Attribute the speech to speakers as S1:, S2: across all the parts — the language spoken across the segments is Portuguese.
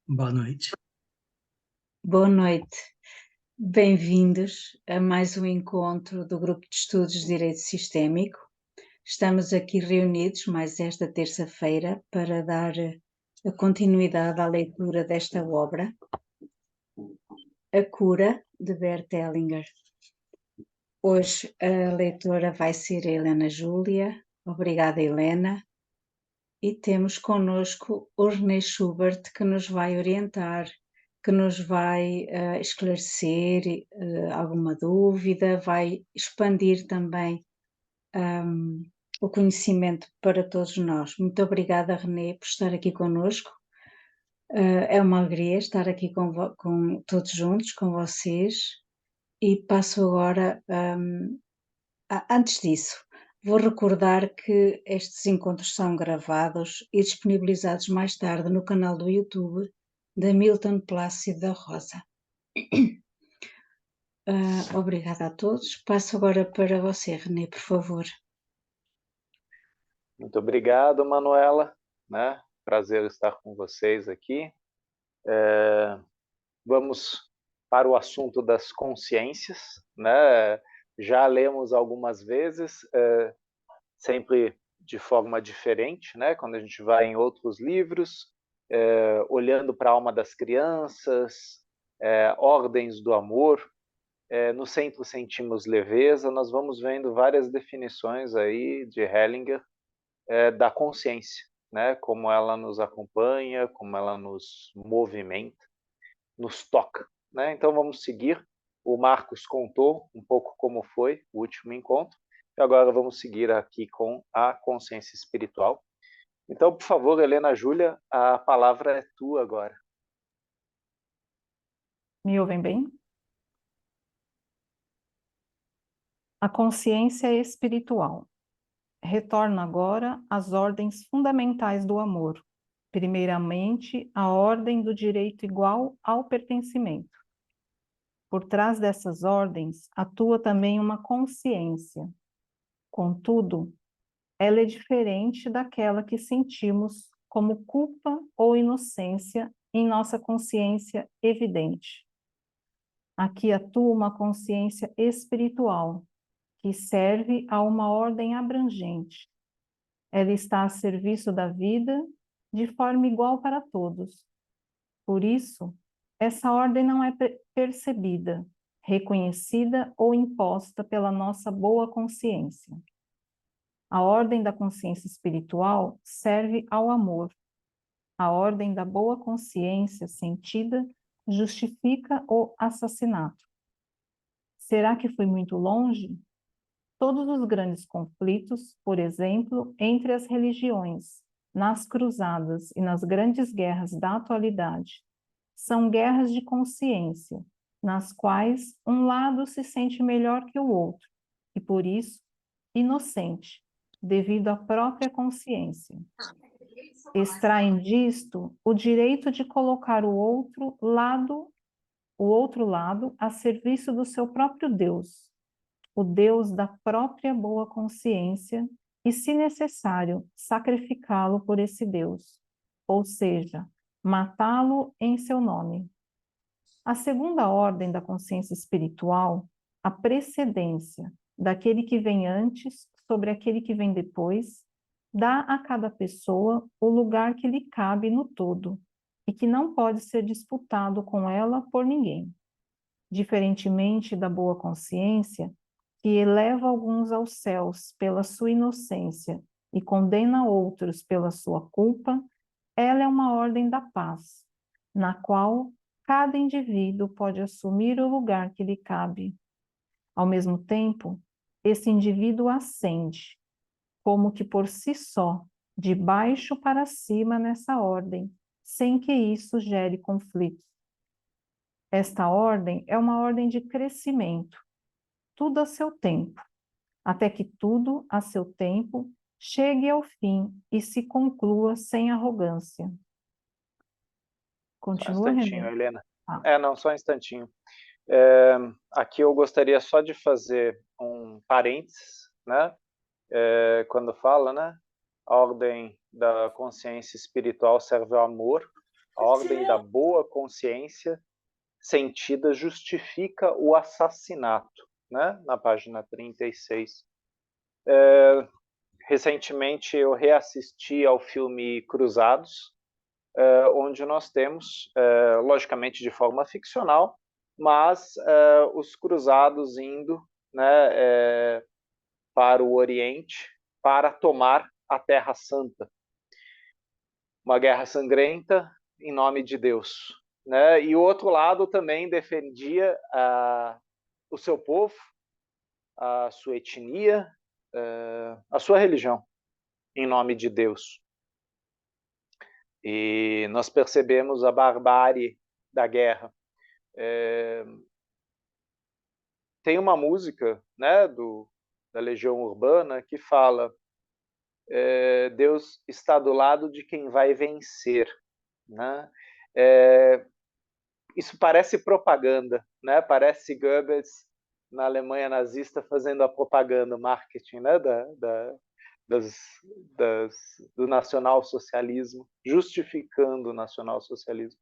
S1: Boa noite.
S2: Boa noite. Bem-vindos a mais um encontro do Grupo de Estudos de Direito Sistémico. Estamos aqui reunidos mais esta terça-feira para dar a continuidade à leitura desta obra, A Cura, de Bert Hellinger. Hoje a leitora vai ser a Helena Júlia. Obrigada, Helena. E temos connosco o René Schubert, que nos vai orientar, que nos vai esclarecer alguma dúvida, vai expandir também o conhecimento para todos nós. Muito obrigada, René, por estar aqui connosco. É uma alegria estar aqui com todos juntos, com vocês. E passo agora, antes disso, vou recordar que estes encontros são gravados e disponibilizados mais tarde no canal do YouTube da Milton Plácido da Rosa. Obrigada a todos. Passo agora para você, René, por favor.
S3: Muito obrigado, Manuela. Né? Prazer estar com vocês aqui. Vamos para o assunto das consciências. Né? Já lemos algumas vezes, sempre de forma diferente, né? Quando a gente vai em outros livros, olhando para a alma das crianças, ordens do amor, no centro sentimos leveza, nós vamos vendo várias definições aí de Hellinger da consciência, né? Como ela nos acompanha, como ela nos movimenta, nos toca, né? Então vamos seguir. O Marcos contou um pouco como foi o último encontro, e agora vamos seguir aqui com a consciência espiritual. Então, por favor, Helena Júlia, a palavra é tua agora.
S4: Me ouvem bem? A consciência espiritual. Retorno agora às ordens fundamentais do amor. Primeiramente, a ordem do direito igual ao pertencimento. Por trás dessas ordens atua também uma consciência. Contudo, ela é diferente daquela que sentimos como culpa ou inocência em nossa consciência evidente. Aqui atua uma consciência espiritual, que serve a uma ordem abrangente. Ela está a serviço da vida de forma igual para todos. Por isso, essa ordem não é percebida, reconhecida ou imposta pela nossa boa consciência. A ordem da consciência espiritual serve ao amor. A ordem da boa consciência sentida justifica o assassinato. Será que fui muito longe? Todos os grandes conflitos, por exemplo, entre as religiões, nas cruzadas e nas grandes guerras da atualidade, são guerras de consciência, nas quais um lado se sente melhor que o outro, e por isso, inocente, devido à própria consciência. Extraem disto o direito de colocar o outro lado a serviço do seu próprio Deus, o Deus da própria boa consciência, e, se necessário, sacrificá-lo por esse Deus, ou seja, matá-lo em seu nome. A segunda ordem da consciência espiritual, a precedência daquele que vem antes sobre aquele que vem depois, dá a cada pessoa o lugar que lhe cabe no todo e que não pode ser disputado com ela por ninguém. Diferentemente da boa consciência, que eleva alguns aos céus pela sua inocência e condena outros pela sua culpa, ela é uma ordem da paz, na qual cada indivíduo pode assumir o lugar que lhe cabe. Ao mesmo tempo, esse indivíduo ascende, como que por si só, de baixo para cima nessa ordem, sem que isso gere conflitos. Esta ordem é uma ordem de crescimento, tudo a seu tempo, até que tudo a seu tempo chegue ao fim e se conclua sem arrogância. Continua,
S3: Só um instantinho,
S4: René?
S3: Helena.
S4: Ah.
S3: Não, só um instantinho. Aqui eu gostaria só de fazer um parênteses, né? Quando fala, né? A ordem da consciência espiritual serve ao amor. A ordem da boa consciência sentida justifica o assassinato, né? Na página 36. Recentemente eu reassisti ao filme Cruzados, onde nós temos, logicamente de forma ficcional, mas os cruzados indo, né, para o Oriente para tomar a Terra Santa. Uma guerra sangrenta em nome de Deus. Né? E o outro lado também defendia o seu povo, a sua etnia, a sua religião, em nome de Deus. E nós percebemos a barbárie da guerra. Tem uma música, né, da Legião Urbana que fala: Deus está do lado de quem vai vencer. Né? Isso parece propaganda, né? Parece Goebbels na Alemanha nazista fazendo a propaganda, o marketing, né? Do nacionalsocialismo, justificando o nacionalsocialismo.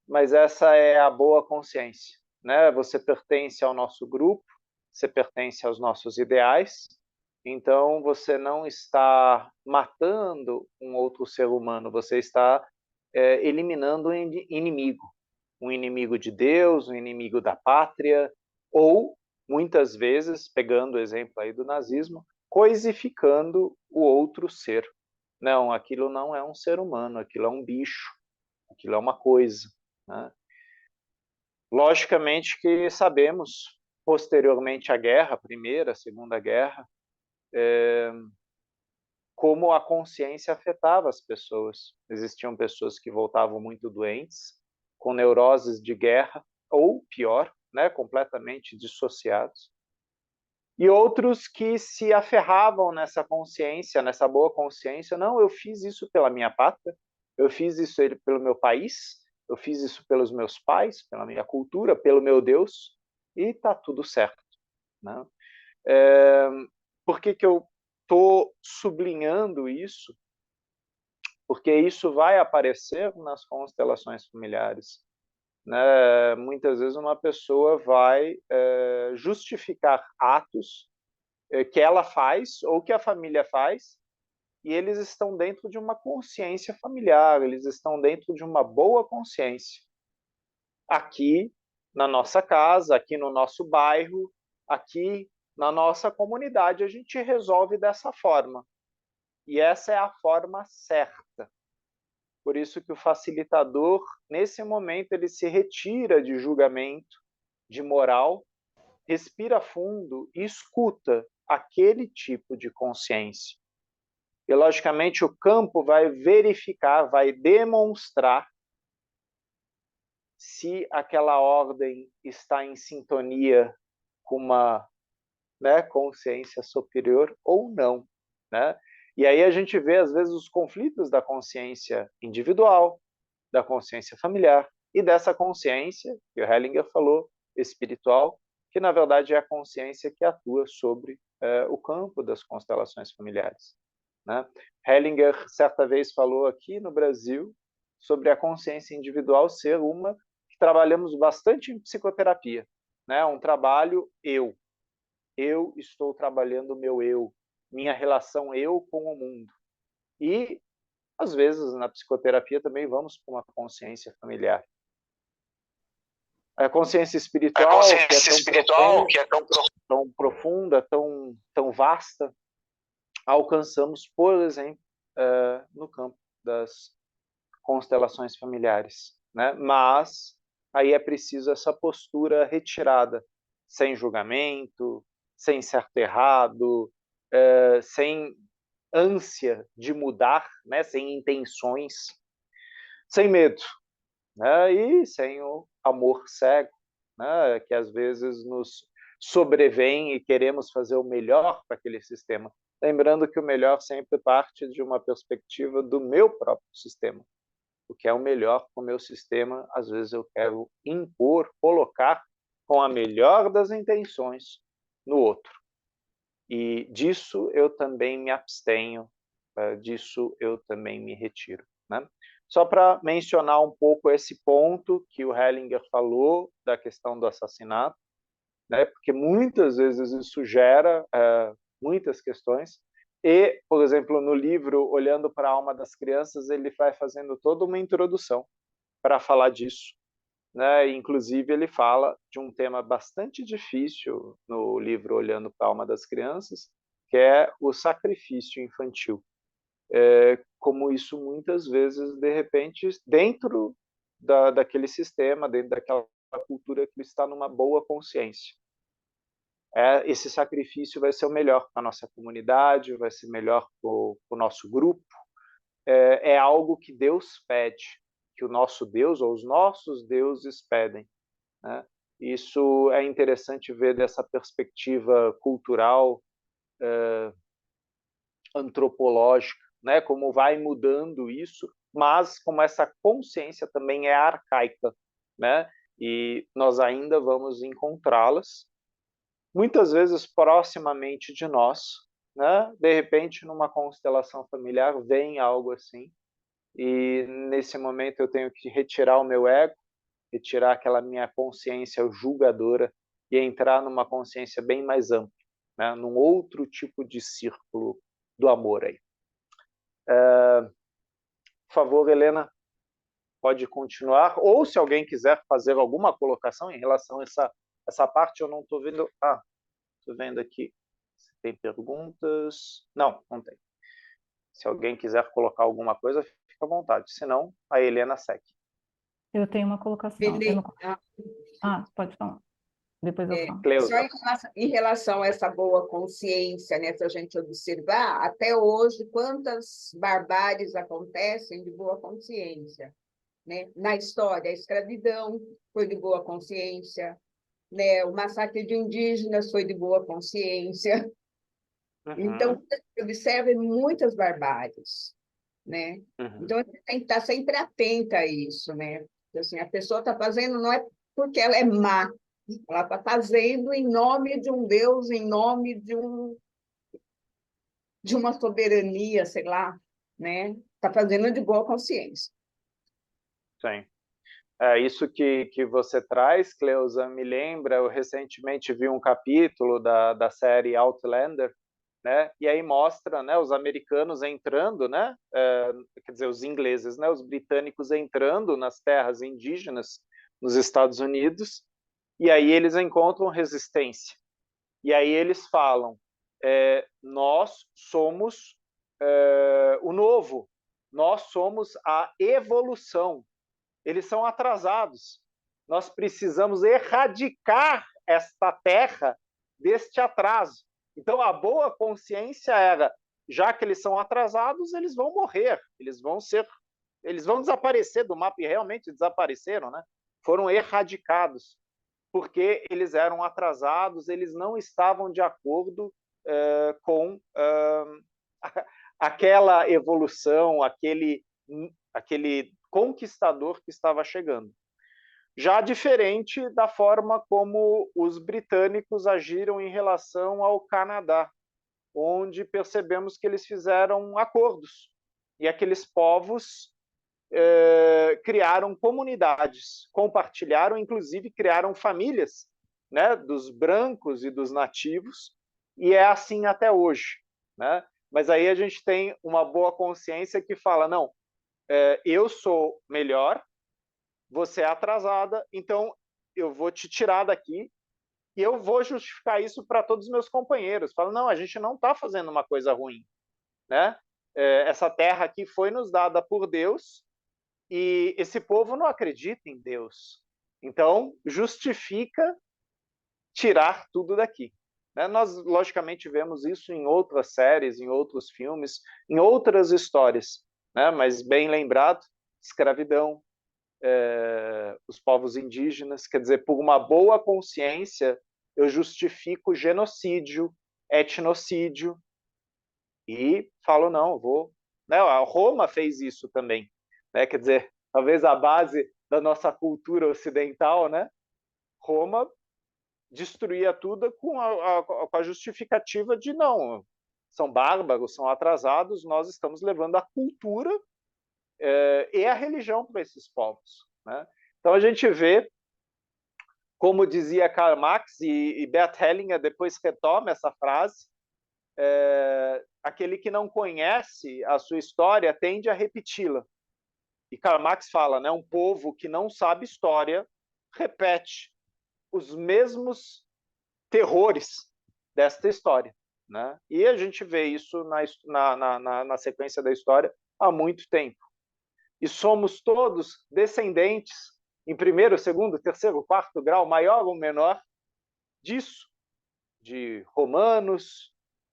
S3: Mas essa é a boa consciência, né? Você pertence ao nosso grupo, você pertence aos nossos ideais, então você não está matando um outro ser humano, você está eliminando um inimigo de Deus, um inimigo da pátria, ou, muitas vezes, pegando o exemplo aí do nazismo, coisificando o outro ser. Não, aquilo não é um ser humano, aquilo é um bicho, aquilo é uma coisa. Né? Logicamente que sabemos, posteriormente à guerra, a Primeira, a Segunda Guerra, como a consciência afetava as pessoas. Existiam pessoas que voltavam muito doentes, com neuroses de guerra, ou pior, né, completamente dissociados. E outros que se aferravam nessa consciência, nessa boa consciência, não, eu fiz isso pela minha pátria, eu fiz isso pelo meu país, eu fiz isso pelos meus pais, pela minha cultura, pelo meu Deus, e está tudo certo. Né? Por que eu estou sublinhando isso? Porque isso vai aparecer nas constelações familiares. Né? Muitas vezes uma pessoa vai justificar atos que ela faz ou que a família faz, e eles estão dentro de uma consciência familiar, eles estão dentro de uma boa consciência. Aqui na nossa casa, aqui no nosso bairro, aqui na nossa comunidade, a gente resolve dessa forma. E essa é a forma certa. Por isso que o facilitador, nesse momento, ele se retira de julgamento, de moral, respira fundo e escuta aquele tipo de consciência. E, logicamente, o campo vai verificar, vai demonstrar se aquela ordem está em sintonia com uma, né, consciência superior ou não. Né? E aí a gente vê, às vezes, os conflitos da consciência individual, da consciência familiar e dessa consciência, que o Hellinger falou, espiritual, que, na verdade, é a consciência que atua sobre o campo das constelações familiares. Né? Hellinger, certa vez, falou aqui no Brasil sobre a consciência individual ser uma que trabalhamos bastante em psicoterapia. Né? Um trabalho eu. Eu estou trabalhando o meu eu, minha relação eu com o mundo. E, às vezes, na psicoterapia também vamos para uma consciência familiar. A consciência espiritual, que é tão profunda, tão vasta, alcançamos, por exemplo, no campo das constelações familiares. Né? Mas aí é preciso essa postura retirada, sem julgamento, sem certo errado, sem ânsia de mudar, né? Sem intenções, sem medo, né? E sem o amor cego, né? Que às vezes nos sobrevém e queremos fazer o melhor para aquele sistema. Lembrando que o melhor sempre parte de uma perspectiva do meu próprio sistema. O que é o melhor para o meu sistema, às vezes eu quero impor, colocar com a melhor das intenções no outro. E disso eu também me abstenho, disso eu também me retiro. Né? Só para mencionar um pouco esse ponto que o Hellinger falou da questão do assassinato, né? Porque muitas vezes isso gera muitas questões. E, por exemplo, no livro Olhando para a Alma das Crianças, ele vai fazendo toda uma introdução para falar disso, né? Inclusive, ele fala de um tema bastante difícil no livro Olhando para a Alma das Crianças, que é o sacrifício infantil. Como isso muitas vezes, de repente, dentro daquele sistema, dentro daquela cultura que está numa boa consciência. Esse sacrifício vai ser o melhor para a nossa comunidade, vai ser melhor para o nosso grupo. É algo que Deus pede, que o nosso Deus ou os nossos deuses pedem, né? Isso é interessante ver dessa perspectiva cultural, antropológica, né? Como vai mudando isso, mas como essa consciência também é arcaica, né? E nós ainda vamos encontrá-las, muitas vezes proximamente de nós, né? De repente, numa constelação familiar, vem algo assim, e nesse momento eu tenho que retirar o meu ego, retirar aquela minha consciência julgadora e entrar numa consciência bem mais ampla, né? Num outro tipo de círculo do amor aí. Por favor, Helena, pode continuar, ou se alguém quiser fazer alguma colocação em relação a essa parte, eu não estou vendo. Estou vendo aqui se tem perguntas. Não, não tem. Se alguém quiser colocar alguma coisa, fica à vontade. Se não, a Helena segue.
S4: Eu tenho uma colocação. Pode falar. Depois eu falo.
S1: Só em relação a essa boa consciência, né, se a gente observar, até hoje, quantas barbáries acontecem de boa consciência, né? Na história, a escravidão foi de boa consciência, né? O massacre de indígenas foi de boa consciência. Então, observe muitas barbáries, né? Então, a gente tem que estar sempre atenta a isso, né? Assim, a pessoa está fazendo não é porque ela é má, ela está fazendo em nome de um Deus, em nome de uma soberania, sei lá, né? Está fazendo de boa consciência.
S3: Sim. Isso que você traz, Cleusa, me lembra, eu recentemente vi um capítulo da série Outlander, né? E aí mostra, né, os americanos entrando, né? Quer dizer, os ingleses, né? Os britânicos entrando nas terras indígenas nos Estados Unidos, e aí eles encontram resistência. E aí eles falam, nós somos o novo, nós somos a evolução. Eles são atrasados. Nós precisamos erradicar esta terra deste atraso. Então, a boa consciência era, já que eles são atrasados, eles vão morrer, eles vão desaparecer do mapa, e realmente desapareceram, né? Foram erradicados, porque eles eram atrasados, eles não estavam de acordo com aquela evolução, aquele conquistador que estava chegando. Já diferente da forma como os britânicos agiram em relação ao Canadá, onde percebemos que eles fizeram acordos, e aqueles povos criaram comunidades, compartilharam, inclusive criaram famílias, né, dos brancos e dos nativos, e é assim até hoje, né? Mas aí a gente tem uma boa consciência que fala, não, eu sou melhor, você é atrasada, então eu vou te tirar daqui e eu vou justificar isso para todos os meus companheiros. Falo, não, a gente não está fazendo uma coisa ruim, né? Essa terra aqui foi nos dada por Deus e esse povo não acredita em Deus. Então, justifica tirar tudo daqui. Né? Nós, logicamente, vemos isso em outras séries, em outros filmes, em outras histórias, né? Mas bem lembrado, escravidão, os povos indígenas, quer dizer, por uma boa consciência, eu justifico genocídio, etnocídio, e falo, não, vou... Né? A Roma fez isso também, né? Quer dizer, talvez a base da nossa cultura ocidental, né? Roma destruía tudo com a justificativa de não, são bárbaros, são atrasados, nós estamos levando a cultura e a religião para esses povos, né? Então a gente vê, como dizia Karl Marx, e Bert Hellinger depois retoma essa frase, aquele que não conhece a sua história tende a repeti-la. E Karl Marx fala, né, um povo que não sabe história repete os mesmos terrores desta história, né? E a gente vê isso na sequência da história há muito tempo. E somos todos descendentes, em primeiro, segundo, terceiro, quarto grau, maior ou menor, disso, de romanos,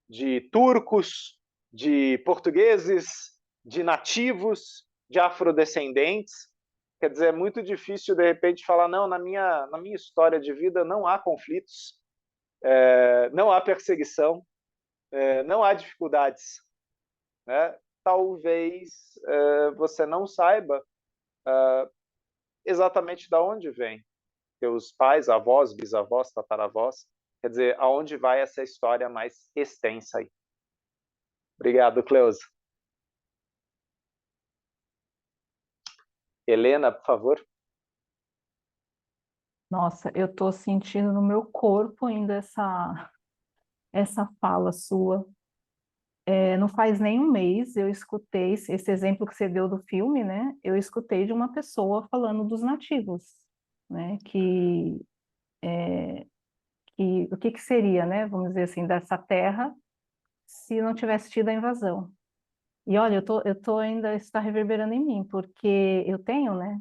S3: de turcos, de portugueses, de nativos, de afrodescendentes. Quer dizer, é muito difícil, de repente, falar, não, na minha história de vida não há conflitos, não há perseguição, não há dificuldades, né? Talvez você não saiba exatamente de onde vem teus pais, avós, bisavós, tataravós. Quer dizer, aonde vai essa história mais extensa aí? Obrigado, Cleusa. Helena, por favor.
S4: Nossa, eu estou sentindo no meu corpo ainda essa fala sua. Não faz nem um mês eu escutei esse exemplo que você deu do filme, né? Eu escutei de uma pessoa falando dos nativos, né? O que seria, né? Vamos dizer assim, dessa terra se não tivesse tido a invasão. E olha, eu tô ainda está reverberando em mim, porque eu tenho, né,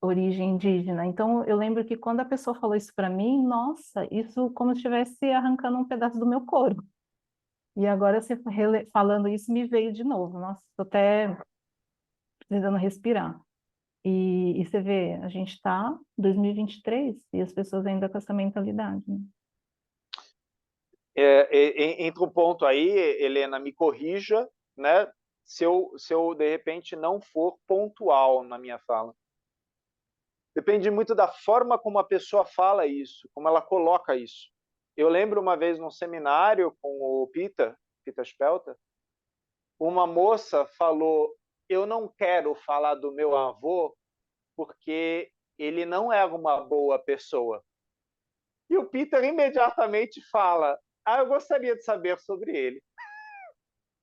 S4: origem indígena. Então eu lembro que quando a pessoa falou isso para mim, nossa, isso como se estivesse arrancando um pedaço do meu corpo. E agora você falando isso me veio de novo. Nossa, tô até precisando respirar. E você vê, a gente está em 2023 e as pessoas ainda com essa mentalidade, né?
S3: Entra um ponto aí, Helena, me corrija, né? Se eu de repente não for pontual na minha fala. Depende muito da forma como a pessoa fala isso, como ela coloca isso. Eu lembro uma vez num seminário com o Peter Spelter, uma moça falou: eu não quero falar do meu avô porque ele não era uma boa pessoa. E o Peter imediatamente fala: eu gostaria de saber sobre ele.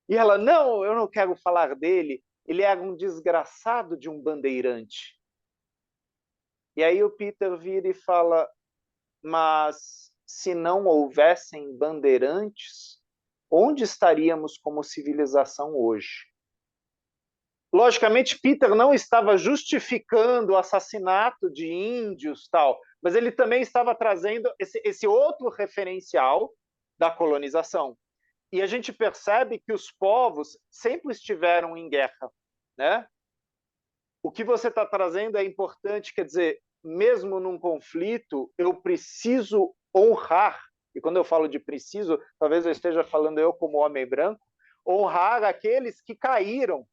S3: E ela: não, eu não quero falar dele, ele era um desgraçado de um bandeirante. E aí o Peter vira e fala: mas se não houvessem bandeirantes, onde estaríamos como civilização hoje? Logicamente, Peter não estava justificando o assassinato de índios, tal, mas ele também estava trazendo esse outro referencial da colonização. E a gente percebe que os povos sempre estiveram em guerra, né? O que você está trazendo é importante, quer dizer, mesmo num conflito, eu preciso honrar, e quando eu falo de preciso, talvez eu esteja falando eu como homem branco, honrar aqueles que caíram,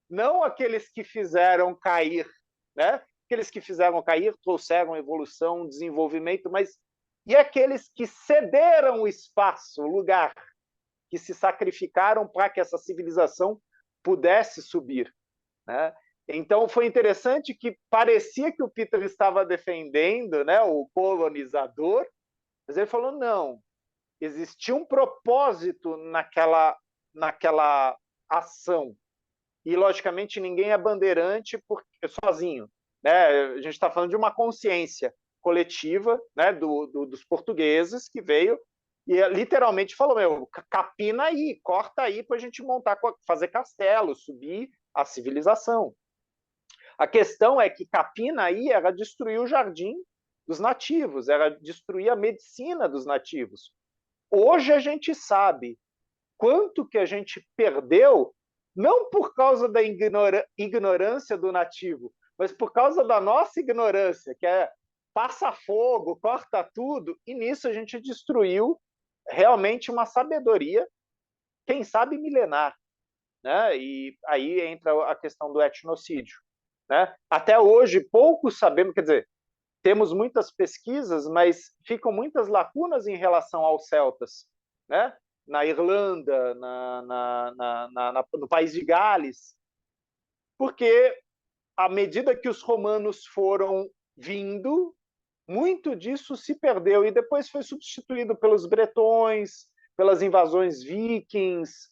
S3: não aqueles que fizeram cair, né? Aqueles que fizeram cair trouxeram evolução, desenvolvimento, mas e aqueles que cederam o espaço, o lugar, que se sacrificaram para que essa civilização pudesse subir, né? Então foi interessante que parecia que o Peter estava defendendo, né, o colonizador, mas ele falou: não, existia um propósito naquela ação. E logicamente ninguém é bandeirante sozinho, né? A gente está falando de uma consciência coletiva, né, dos portugueses que veio e literalmente falou: meu, capina aí, corta aí para a gente montar, fazer castelo, subir a civilização. A questão é que capina aí era destruir o jardim dos nativos, era destruir a medicina dos nativos. Hoje a gente sabe quanto que a gente perdeu, não por causa da ignorância do nativo, mas por causa da nossa ignorância, que é passa fogo, corta tudo, e nisso a gente destruiu realmente uma sabedoria, quem sabe milenar, né? E aí entra a questão do etnocídio, né? Até hoje, poucos sabemos, quer dizer, temos muitas pesquisas, mas ficam muitas lacunas em relação aos celtas, né? Na Irlanda, no país de Gales. porque à medida que os romanos foram vindo, muito disso se perdeu e depois foi substituído pelos bretões, pelas invasões vikings,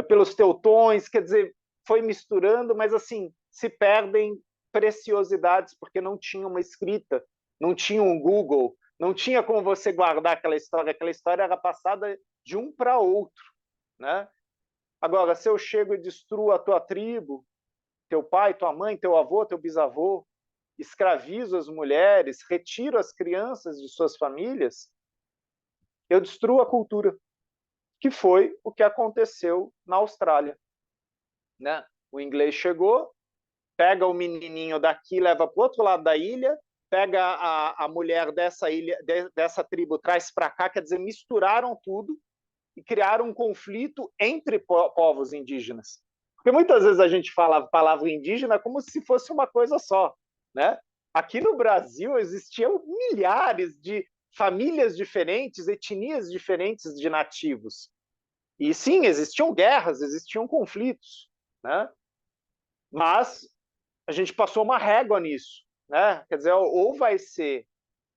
S3: pelos teutões, quer dizer, foi misturando, mas assim, se perdem preciosidades porque não tinha uma escrita, não tinha um Google, não tinha como você guardar aquela história era passada de um para outro, né? Agora, se eu chego e destruo a tua tribo, teu pai, tua mãe, teu avô, teu bisavô, escravizo as mulheres, retiro as crianças de suas famílias, eu destruo a cultura, que foi o que aconteceu na Austrália, né? O inglês chegou, pega o menininho daqui, leva para o outro lado da ilha, pega a mulher dessa ilha, dessa tribo, traz para cá, quer dizer, misturaram tudo e criaram um conflito entre povos indígenas. Porque muitas vezes a gente fala a palavra indígena como se fosse uma coisa só, né? Aqui no Brasil existiam milhares de famílias diferentes, etnias diferentes de nativos. E sim, existiam guerras, existiam conflitos, né? Mas a gente passou uma régua nisso, né? Quer dizer, ou vai ser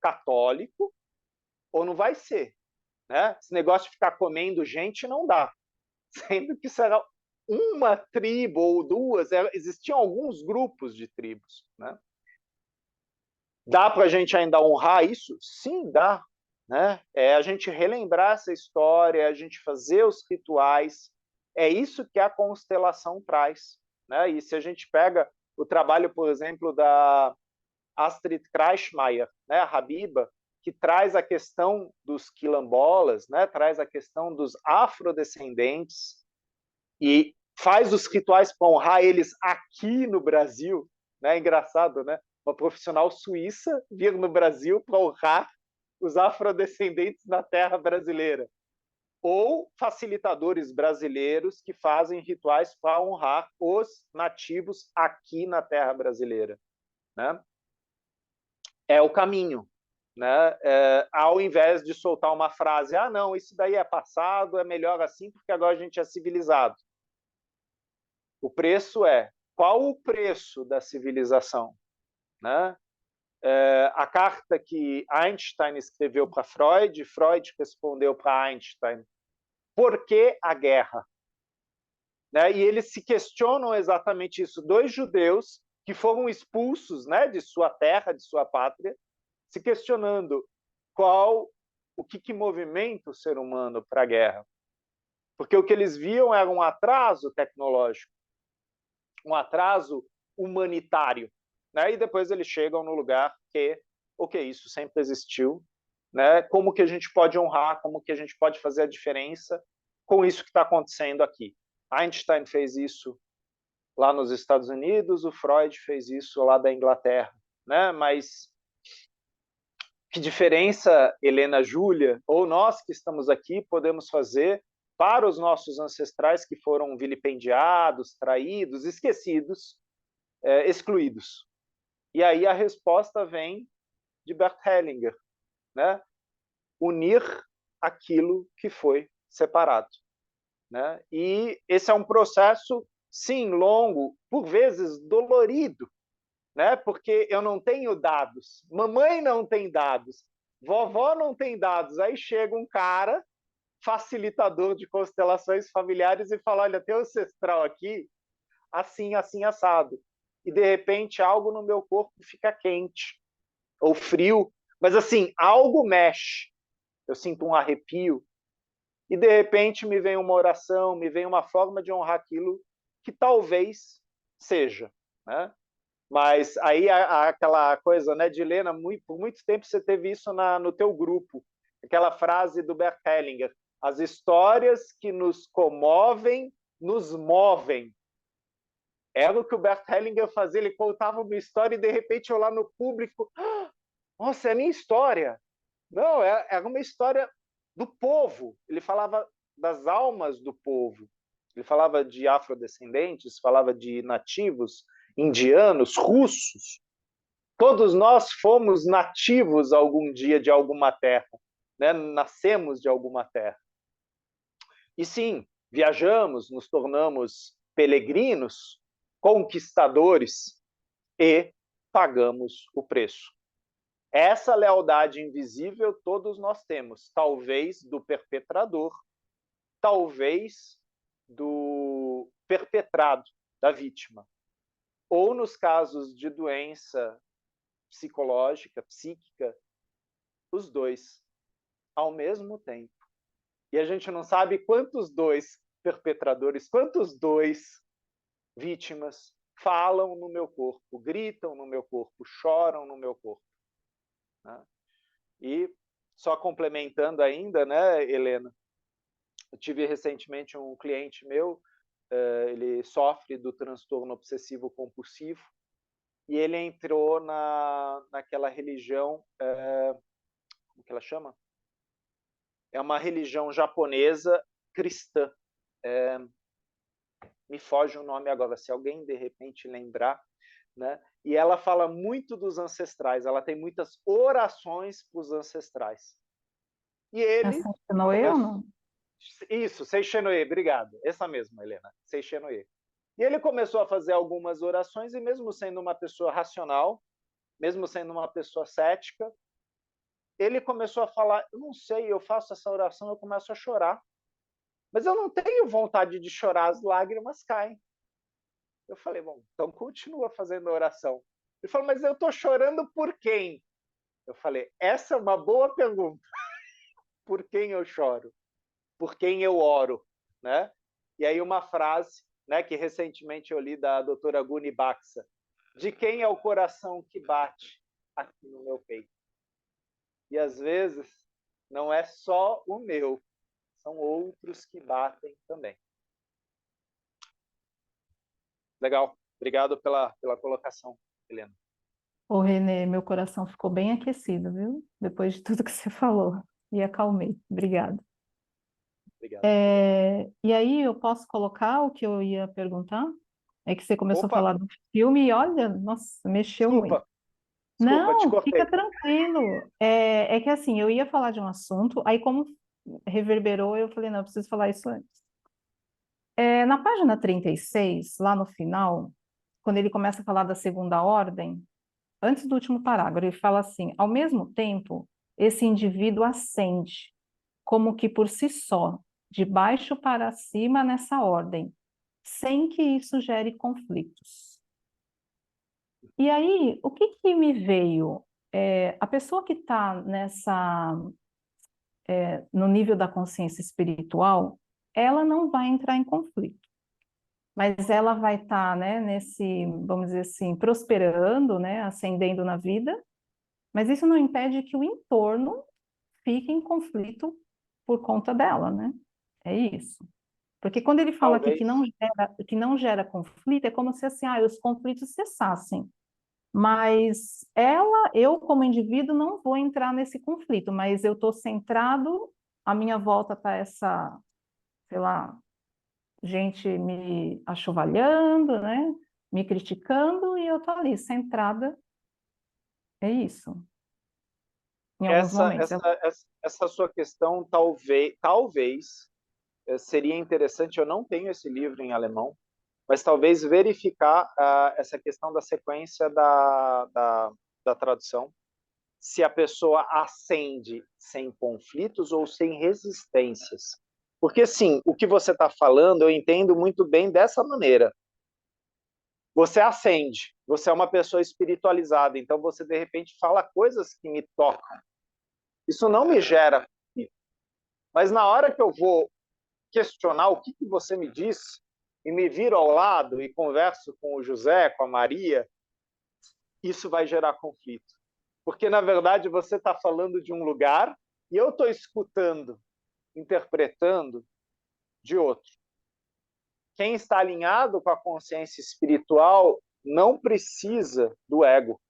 S3: católico ou não vai ser, né? Esse negócio de ficar comendo gente não dá. Sendo que será uma tribo ou duas, existiam alguns grupos de tribos, né? Dá para a gente ainda honrar isso? Sim, dá, né? É a gente relembrar essa história, é a gente fazer os rituais, é isso que a constelação traz, né? E se a gente pega o trabalho, por exemplo, da Astrid Kreischmayr, né, a Habiba, que traz a questão dos quilombolas, né, traz a questão dos afrodescendentes e faz os rituais para honrar eles aqui no Brasil, né? Engraçado, né? Uma profissional suíça vir no Brasil para honrar os afrodescendentes na terra brasileira. Ou facilitadores brasileiros que fazem rituais para honrar os nativos aqui na terra brasileira, né? É o caminho, né? Ao invés de soltar uma frase, ah, não, isso daí é passado, é melhor assim porque agora a gente é civilizado. O preço é, qual o preço da civilização, né? A carta que Einstein escreveu para Freud, Freud respondeu para Einstein, por que a guerra? Né? E eles se questionam exatamente isso, dois judeus que foram expulsos, né, de sua terra, de sua pátria, se questionando o que movimenta o ser humano para a guerra. Porque o que eles viam era um atraso tecnológico, um atraso humanitário, né? E depois eles chegam no lugar que, ok, isso sempre existiu, né? Como que a gente pode honrar, como que a gente pode fazer a diferença com isso que está acontecendo aqui? Einstein fez isso lá nos Estados Unidos, o Freud fez isso lá da Inglaterra, né? Mas que diferença, Helena, Júlia, ou nós que estamos aqui podemos fazer para os nossos ancestrais que foram vilipendiados, traídos, esquecidos, excluídos? E aí a resposta vem de Bert Hellinger, né? Unir aquilo que foi separado, né? E esse é um processo, sim, longo, por vezes dolorido, né? Porque eu não tenho dados, mamãe não tem dados, vovó não tem dados. Aí chega um cara, facilitador de constelações familiares, e fala: olha, tem um ancestral aqui, assim, assim, assado. E de repente algo no meu corpo fica quente ou frio, mas assim, algo mexe. Eu sinto um arrepio. E de repente me vem uma oração, me vem uma forma de honrar aquilo que talvez seja, né? Mas aí aquela coisa, né, de Helena, por muito tempo você teve isso no teu grupo, aquela frase do Bert Hellinger: as histórias que nos comovem nos movem. Era o que o Bert Hellinger fazia, ele contava uma história e de repente eu lá no público, nossa, é a minha história. Não, era uma história do povo. Ele falava das almas do povo. Ele falava de afrodescendentes, falava de nativos, indianos, russos. Todos nós fomos nativos algum dia de alguma terra, né? Nascemos de alguma terra. E sim, viajamos, nos tornamos peregrinos, conquistadores e pagamos o preço. Essa lealdade invisível todos nós temos, talvez do perpetrador, talvez do perpetrado, da vítima. Ou nos casos de doença psicológica, psíquica, os dois, ao mesmo tempo. E a gente não sabe quantos dois perpetradores, quantos dois vítimas falam no meu corpo, gritam no meu corpo, choram no meu corpo. Né? E só complementando ainda, né, Helena, eu tive recentemente um cliente meu, ele sofre do transtorno obsessivo compulsivo, e ele entrou naquela religião, como que ela chama? É uma religião japonesa cristã. Me foge o nome agora, se alguém de repente lembrar, né? E ela fala muito dos ancestrais, ela tem muitas orações para os ancestrais. E ele...
S4: Noé ou não?
S3: Isso, Seishenoe, obrigado. Essa mesma, Helena, Seishenoe. E ele começou a fazer algumas orações, e mesmo sendo uma pessoa racional, mesmo sendo uma pessoa cética, ele começou a falar, eu não sei, eu faço essa oração, eu começo a chorar. Mas eu não tenho vontade de chorar, as lágrimas caem. Eu falei, bom, então continua fazendo a oração. Ele falou, mas eu estou chorando por quem? Eu falei, essa é uma boa pergunta. Por quem eu choro? Por quem eu oro? Né? E aí uma frase, né, que recentemente eu li da doutora Guni Baxa, de quem é o coração que bate aqui no meu peito? E às vezes não é só o meu, são outros que batem também. Legal, obrigado pela colocação, Helena.
S4: Ô, Renê, meu coração ficou bem aquecido, viu? Depois de tudo que você falou. E acalmei. Obrigada.
S3: Obrigado.
S4: E aí, eu posso colocar o que eu ia perguntar? É que você começou a
S3: Opa,
S4: falar do filme e olha, nossa, mexeu muito.
S3: desculpa, te
S4: Não,
S3: cortei.
S4: fica tranquilo. É que assim, eu ia falar de um assunto, aí como reverberou, eu falei, não, eu preciso falar isso antes. Na página 36, lá no final, quando ele começa a falar da segunda ordem, antes do último parágrafo, ele fala assim: ao mesmo tempo, esse indivíduo ascende, como que por si só, de baixo para cima nessa ordem, sem que isso gere conflitos. E aí, o que que me veio? A pessoa que está no nível da consciência espiritual, ela não vai entrar em conflito, mas ela vai estar, né, vamos dizer assim, prosperando, né, ascendendo na vida, mas isso não impede que o entorno fique em conflito por conta dela, né? É isso. Porque quando ele fala aqui
S3: Talvez,
S4: que não gera conflito, é como se assim, os conflitos cessassem. Mas eu como indivíduo não vou entrar nesse conflito, mas eu estou centrado, à minha volta está essa, sei lá, gente me achovalhando, né? Me criticando, e eu estou ali, centrada. É isso. Em alguns
S3: essa,
S4: momentos.
S3: essa, essa, essa sua questão talvez seria interessante, eu não tenho esse livro em alemão, mas talvez verificar essa questão da sequência da tradução, se a pessoa ascende sem conflitos ou sem resistências. Porque, sim, o que você está falando, eu entendo muito bem dessa maneira. Você ascende, você é uma pessoa espiritualizada, então você, de repente, fala coisas que me tocam. Isso não me gera conflito. Mas na hora que eu vou questionar o que você me disse, e me viro ao lado e converso com o José, com a Maria, isso vai gerar conflito. Porque, na verdade, você está falando de um lugar e eu estou escutando, interpretando de outro. Quem está alinhado com a consciência espiritual não precisa do ego.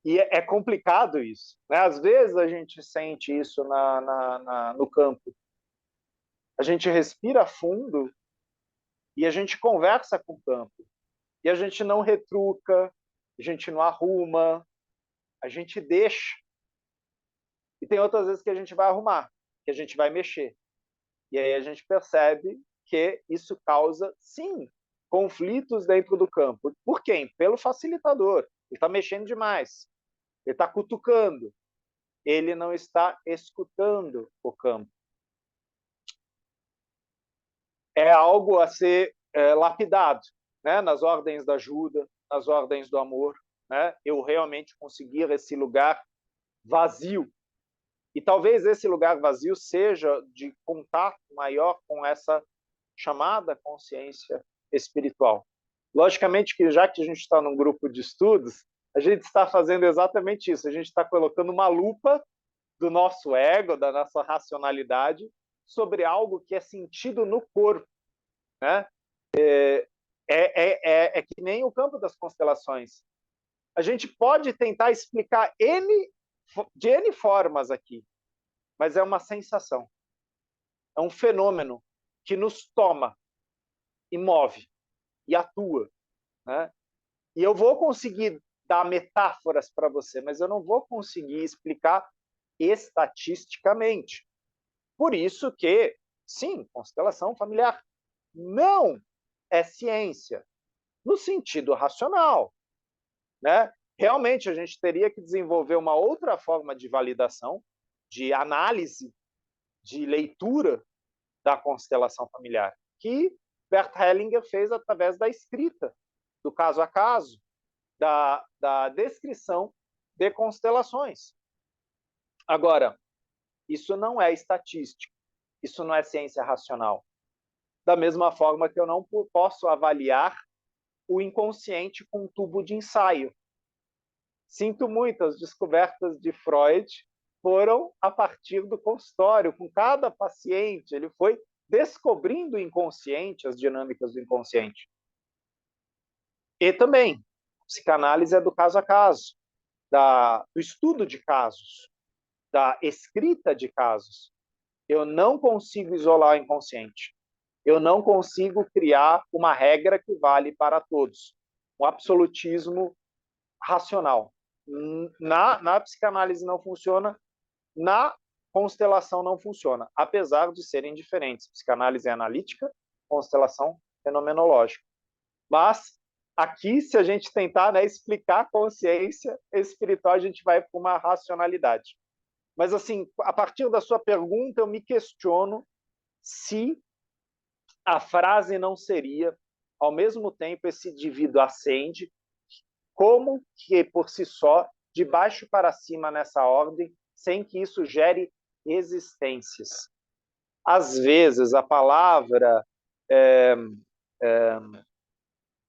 S3: E é complicado isso. Né? Às vezes a gente sente isso no campo. A gente respira fundo e a gente conversa com o campo. E a gente não retruca, a gente não arruma, a gente deixa. E tem outras vezes que a gente vai arrumar, que a gente vai mexer. E aí a gente percebe que isso causa, sim, conflitos dentro do campo. Por quem? Pelo facilitador. Ele está mexendo demais. Ele está cutucando. Ele não está escutando o campo. É algo a ser lapidado, né? Nas ordens da ajuda, nas ordens do amor. Né? Eu realmente conseguir esse lugar vazio. E talvez esse lugar vazio seja de contato maior com essa chamada consciência espiritual. Logicamente que já que a gente está num grupo de estudos, a gente está fazendo exatamente isso. A gente está colocando uma lupa do nosso ego, da nossa racionalidade, sobre algo que é sentido no corpo. Né? É que nem o campo das constelações. A gente pode tentar explicar de N formas aqui, mas é uma sensação. É um fenômeno que nos toma e move e atua. Né? E eu vou conseguir dar metáforas para você, mas eu não vou conseguir explicar estatisticamente. Por isso que, sim, constelação familiar não é ciência, no sentido racional. Né? Realmente, a gente teria que desenvolver uma outra forma de validação, de análise, de leitura da constelação familiar, que Bert Hellinger fez através da escrita, do caso a caso, da descrição de constelações. Agora, isso não é estatística, isso não é ciência racional. Da mesma forma que eu não posso avaliar o inconsciente com um tubo de ensaio. Sinto muito, as descobertas de Freud foram a partir do consultório, com cada paciente, ele foi descobrindo o inconsciente, as dinâmicas do inconsciente. E também, psicanálise é do caso a caso, do estudo de casos, da escrita de casos. Eu não consigo isolar o inconsciente. Eu não consigo criar uma regra que vale para todos. Um absolutismo racional. Na psicanálise não funciona, na constelação não funciona, apesar de serem diferentes. Psicanálise é analítica, constelação fenomenológica. Mas aqui, se a gente tentar, né, explicar a consciência espiritual, a gente vai para uma racionalidade. Mas, assim, a partir da sua pergunta, eu me questiono se a frase não seria, ao mesmo tempo, esse indivíduo ascende, como que, por si só, de baixo para cima nessa ordem, sem que isso gere existências. Às vezes, a palavra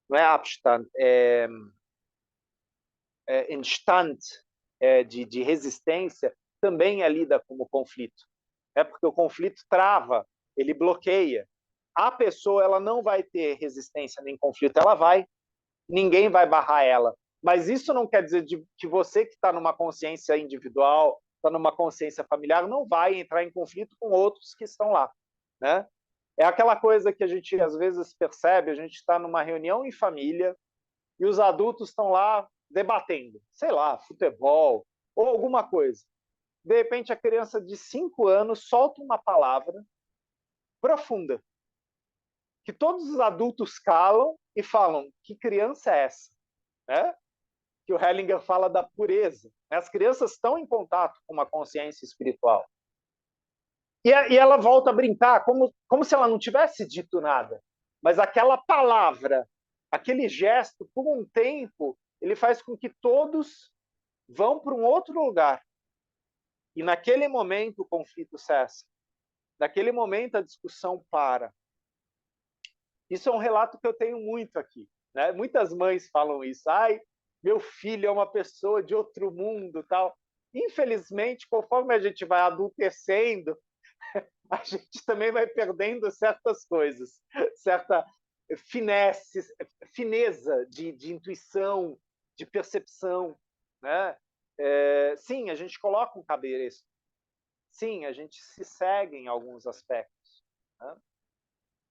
S3: não é Abstand, Instand de resistência, também é lida como conflito. É porque o conflito trava, ele bloqueia. A pessoa ela não vai ter resistência nem conflito, ela vai, ninguém vai barrar ela. Mas isso não quer dizer que você que está numa consciência individual, está numa consciência familiar, não vai entrar em conflito com outros que estão lá. Né? É aquela coisa que a gente às vezes percebe, a gente está numa reunião em família e os adultos estão lá debatendo, sei lá, futebol ou alguma coisa. De repente, a criança de 5 anos solta uma palavra profunda, que todos os adultos calam e falam, que criança é essa? Né? Que o Hellinger fala da pureza. As crianças estão em contato com uma consciência espiritual. E ela volta a brincar, como se ela não tivesse dito nada. Mas aquela palavra, aquele gesto, por um tempo, ele faz com que todos vão para um outro lugar. E naquele momento o conflito cessa. Naquele momento a discussão para. Isso é um relato que eu tenho muito aqui. Né? Muitas mães falam isso. Ai, meu filho é uma pessoa de outro mundo, tal. Infelizmente, conforme a gente vai adultecendo, a gente também vai perdendo certas coisas, certa fineza de intuição, de percepção. Né? Sim, a gente coloca um cabresto. Sim, a gente se segue em alguns aspectos. Né?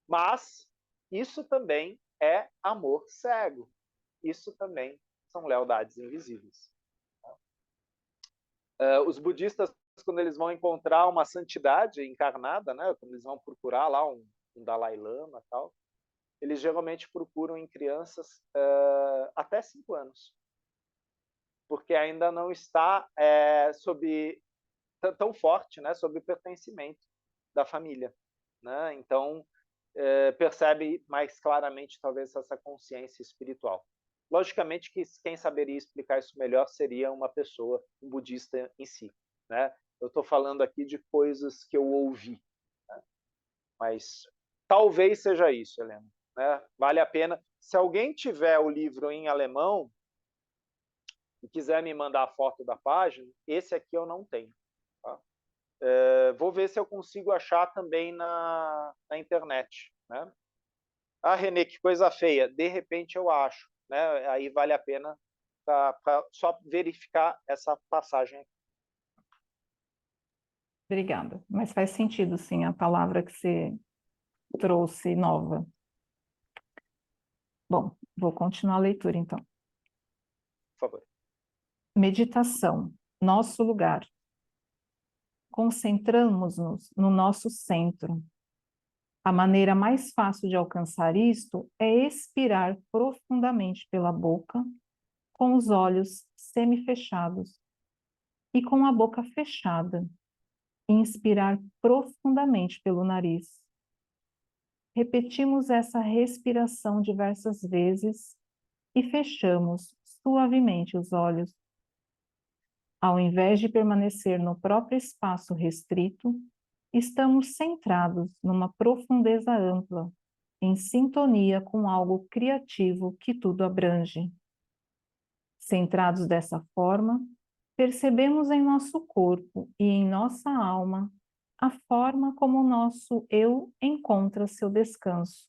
S3: Mas isso também é amor cego. Isso também são lealdades invisíveis. Os budistas, quando eles vão encontrar uma santidade encarnada, né, quando eles vão procurar lá um Dalai Lama, tal, eles geralmente procuram em crianças até 5 anos, porque ainda não está tão forte, né, sob pertencimento da família, né? Então, percebe mais claramente, talvez, essa consciência espiritual. Logicamente que quem saberia explicar isso melhor seria uma pessoa, um budista em si, né? Eu estou falando aqui de coisas que eu ouvi, né? Mas talvez seja isso, Helena, né? Vale a pena. Se alguém tiver o livro em alemão e quiser me mandar a foto da página, esse aqui eu não tenho. Tá? Vou ver se eu consigo achar também na internet, né? Ah, Renê, que coisa feia. De repente eu acho, né? Aí vale a pena pra só verificar essa passagem aqui.
S4: Obrigada. Mas faz sentido, sim, a palavra que você trouxe nova. Bom, vou continuar a leitura, então.
S3: Por favor.
S4: Meditação, nosso lugar. Concentramos-nos no nosso centro. A maneira mais fácil de alcançar isto é expirar profundamente pela boca, com os olhos semifechados, e com a boca fechada, e inspirar profundamente pelo nariz. Repetimos essa respiração diversas vezes e fechamos suavemente os olhos. Ao invés de permanecer no próprio espaço restrito, estamos centrados numa profundeza ampla, em sintonia com algo criativo que tudo abrange. Centrados dessa forma, percebemos em nosso corpo e em nossa alma a forma como o nosso eu encontra seu descanso,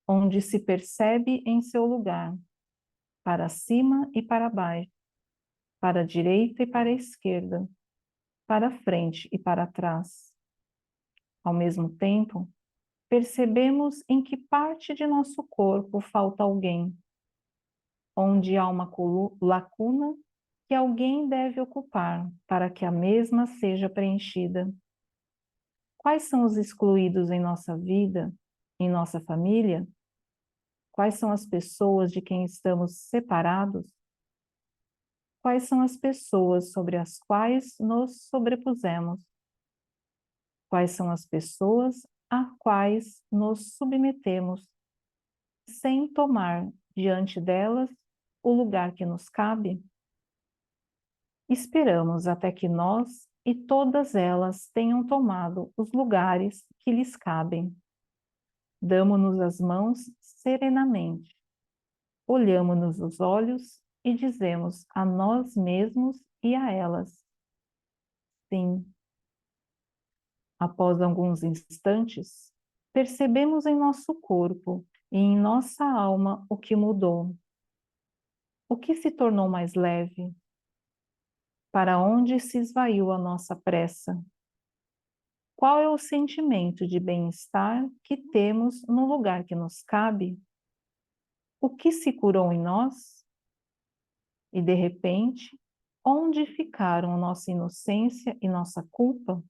S4: onde se percebe em seu lugar, para cima e para baixo, para a direita e para a esquerda, para frente e para trás. Ao mesmo tempo, percebemos em que parte de nosso corpo falta alguém, onde há uma lacuna que alguém deve ocupar para que a mesma seja preenchida. Quais são os excluídos em nossa vida, em nossa família? Quais são as pessoas de quem estamos separados? Quais são as pessoas sobre as quais nos sobrepusemos? Quais são as pessoas a quais nos submetemos, sem tomar diante delas o lugar que nos cabe? Esperamos até que nós e todas elas tenham tomado os lugares que lhes cabem. Damo-nos as mãos serenamente, olhamo-nos nos olhos e dizemos a nós mesmos e a elas: sim. Após alguns instantes, percebemos em nosso corpo e em nossa alma o que mudou. O que se tornou mais leve? Para onde se esvaiu a nossa pressa? Qual é o sentimento de bem-estar que temos no lugar que nos cabe? O que se curou em nós? E, de repente, onde ficaram nossa inocência e nossa culpa?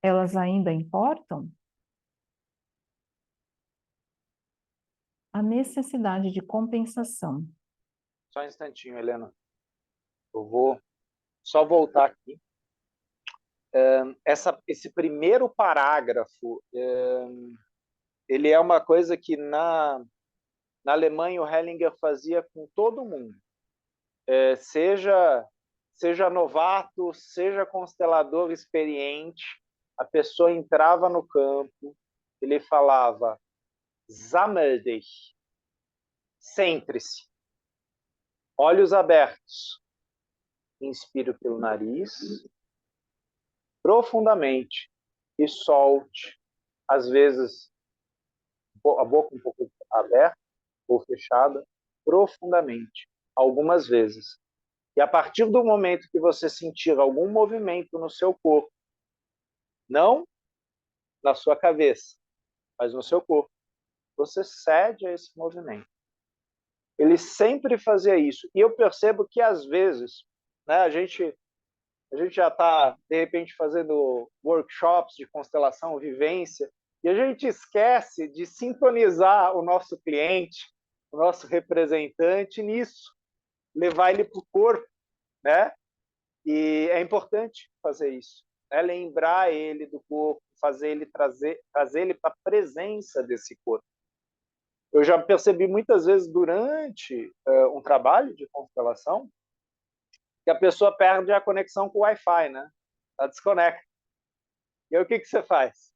S4: Elas ainda importam? A necessidade de compensação.
S3: Só um instantinho, Helena. Eu vou só voltar aqui. Esse primeiro parágrafo, ele é uma coisa que na Alemanha o Hellinger fazia com todo mundo. Seja novato, seja constelador experiente, a pessoa entrava no campo, ele falava: sammel dich, centre-se, olhos abertos, inspire pelo nariz, profundamente, e solte, às vezes a boca um pouco aberta ou fechada, profundamente, algumas vezes. E a partir do momento que você sentir algum movimento no seu corpo, não na sua cabeça, mas no seu corpo, você cede a esse movimento. Ele sempre fazia isso. E eu percebo que, às vezes, né, a gente já está, de repente, fazendo workshops de constelação, vivência, E a gente esquece de sintonizar o nosso cliente, o nosso representante nisso, levar ele para o corpo, né? E é importante fazer isso, né? Lembrar ele do corpo, fazer ele trazer ele para a presença desse corpo. Eu já percebi muitas vezes durante um trabalho de constelação que a pessoa perde a conexão com o Wi-Fi, né? Ela desconecta. E aí o que você faz?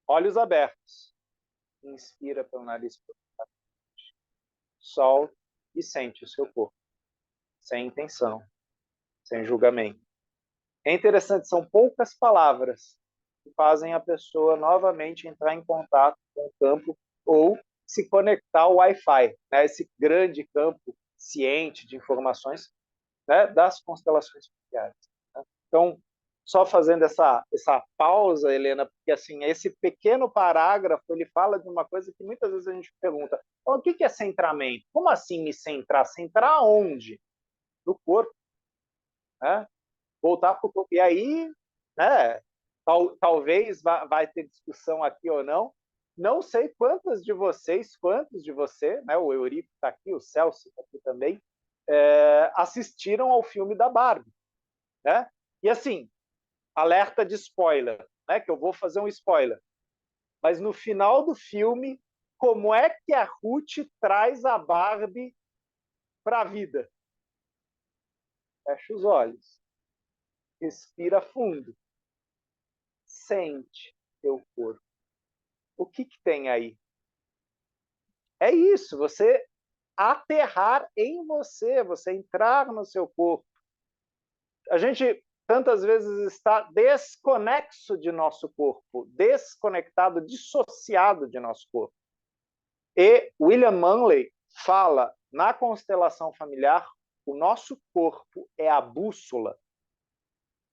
S3: Olhos abertos. Inspira pelo nariz, solta e sente o seu corpo, sem intenção, sem julgamento. É interessante, são poucas palavras que fazem a pessoa novamente entrar em contato com o campo ou se conectar ao Wi-Fi, né? Esse grande campo ciente de informações, né, das constelações familiares. Né? Então, só fazendo essa pausa, Helena, porque assim, esse pequeno parágrafo, ele fala de uma coisa que muitas vezes a gente pergunta, então, o que é centramento? Como assim me centrar? Centrar onde? No corpo. Né? Voltar para o corpo. E aí, né, talvez vai ter discussão aqui ou não. Não sei quantos de você, né, o Eurico está aqui, o Celso está aqui também, assistiram ao filme da Barbie. Né? E assim, alerta de spoiler, né, que eu vou fazer um spoiler. Mas no final do filme, como é que a Ruth traz a Barbie para a vida? Fecha os olhos. Respira fundo. Sente teu corpo. O que tem aí? É isso, você aterrar em você, você entrar no seu corpo. A gente tantas vezes está desconexo de nosso corpo, desconectado, dissociado de nosso corpo. E William Manley fala, na constelação familiar, o nosso corpo é a bússola.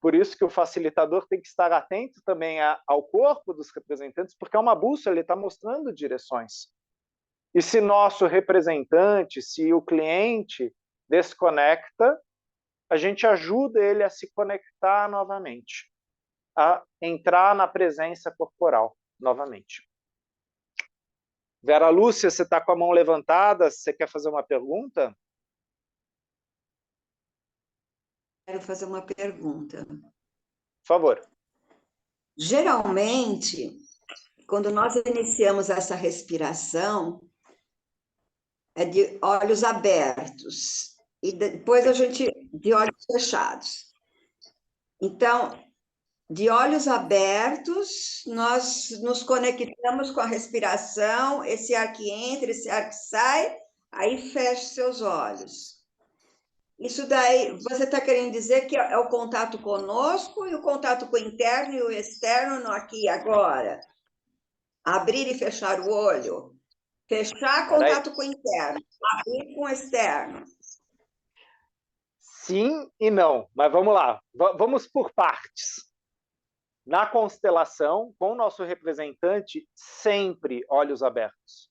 S3: Por isso que o facilitador tem que estar atento também ao corpo dos representantes, porque é uma bússola, ele está mostrando direções. E se nosso representante, se o cliente desconecta, a gente ajuda ele a se conectar novamente, a entrar na presença corporal novamente. Vera Lúcia, você está com a mão levantada, você quer fazer uma pergunta?
S5: Quero fazer uma pergunta.
S3: Por favor.
S5: Geralmente, quando nós iniciamos essa respiração, é de olhos abertos, e depois a gente de olhos fechados. Então, de olhos abertos, nós nos conectamos com a respiração, esse ar que entra, esse ar que sai, aí fecha seus olhos. Isso daí, você está querendo dizer que é o contato conosco e o contato com o interno e o externo no aqui e agora? Abrir e fechar o olho. Fechar contato com o interno, abrir com o externo.
S3: Sim e não, mas vamos lá, vamos por partes. Na constelação, com o nosso representante, sempre olhos abertos.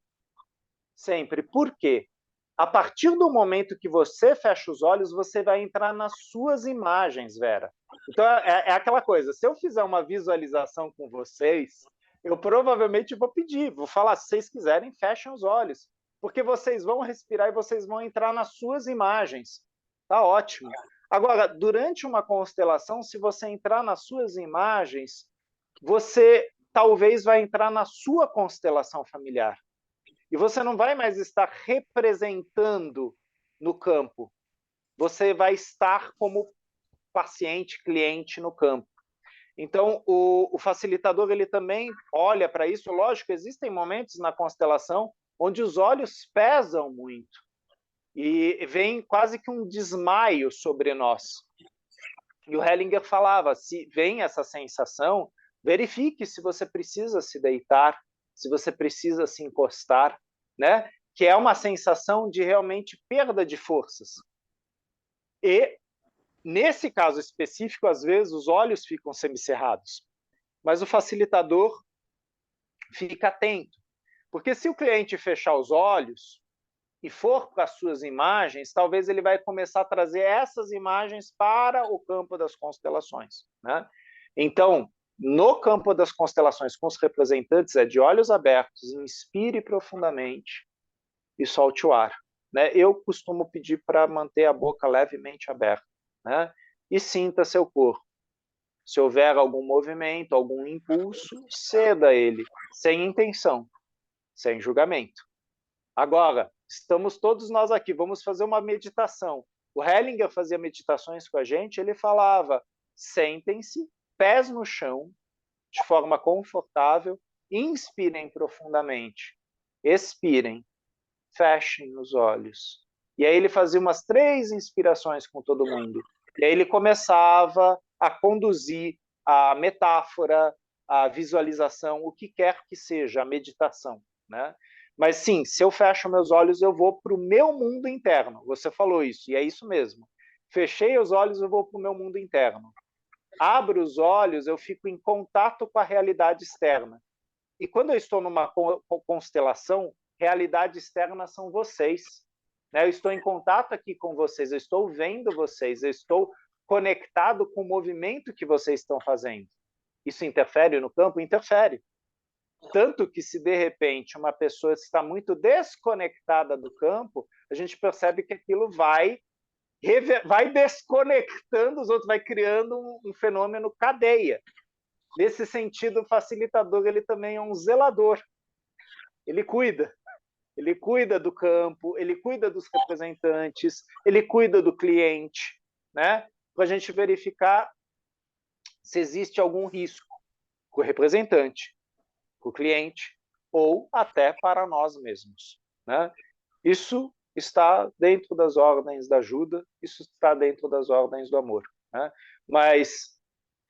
S3: Sempre. Por quê? A partir do momento que você fecha os olhos, você vai entrar nas suas imagens, Vera. Então, é aquela coisa, se eu fizer uma visualização com vocês, eu provavelmente vou pedir, vou falar, se vocês quiserem, fechem os olhos, porque vocês vão respirar e vocês vão entrar nas suas imagens. Tá ótimo. Agora, durante uma constelação, se você entrar nas suas imagens, você talvez vai entrar na sua constelação familiar. E você não vai mais estar representando no campo. Você vai estar como paciente, cliente no campo. Então, o facilitador ele também olha para isso. Lógico, existem momentos na constelação onde os olhos pesam muito e vem quase que um desmaio sobre nós. E o Hellinger falava, se vem essa sensação, verifique se você precisa se deitar, se você precisa se encostar, né? Que é uma sensação de realmente perda de forças. E, nesse caso específico, às vezes, os olhos ficam semicerrados. Mas o facilitador fica atento. Porque se o cliente fechar os olhos e for para as suas imagens, talvez ele vai começar a trazer essas imagens para o campo das constelações. Né? Então, No campo das constelações com os representantes, é de olhos abertos, inspire profundamente e solte o ar. Né? Eu costumo pedir para manter a boca levemente aberta, né? E sinta seu corpo. Se houver algum movimento, algum impulso, ceda a ele, sem intenção, sem julgamento. Agora, estamos todos nós aqui, vamos fazer uma meditação. O Hellinger fazia meditações com a gente, ele falava, sentem-se, pés no chão, de forma confortável, inspirem profundamente, expirem, fechem os olhos. E aí ele fazia umas 3 inspirações com todo mundo. E aí ele começava a conduzir a metáfora, a visualização, o que quer que seja, a meditação, né? Mas sim, se eu fecho meus olhos, eu vou para o meu mundo interno. Você falou isso, e é isso mesmo. Fechei os olhos, eu vou para o meu mundo interno. Abro os olhos, eu fico em contato com a realidade externa. E quando eu estou numa constelação, realidade externa são vocês. Né? Eu estou em contato aqui com vocês, eu estou vendo vocês, eu estou conectado com o movimento que vocês estão fazendo. Isso interfere no campo? Interfere. Tanto que, se de repente uma pessoa está muito desconectada do campo, a gente percebe que aquilo vai desconectando os outros, vai criando um fenômeno cadeia. Nesse sentido, o facilitador ele também é um zelador. Ele cuida do campo, ele cuida dos representantes, ele cuida do cliente, né? Para a gente verificar se existe algum risco para o representante, para o cliente, ou até para nós mesmos, né? Isso está dentro das ordens da ajuda, isso está dentro das ordens do amor, né? Mas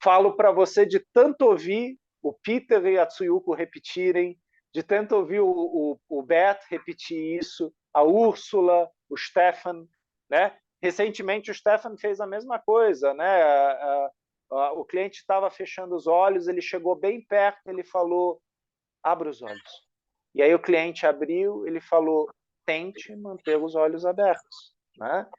S3: falo para você de tanto ouvir o Peter e a Tsuyuko repetirem, de tanto ouvir o Bert repetir isso, a Úrsula, o Stefan, né? Recentemente o Stefan fez a mesma coisa, né? O cliente estava fechando os olhos, ele chegou bem perto, ele falou, abra os olhos. E aí o cliente abriu, ele falou, tente manter os olhos abertos, né?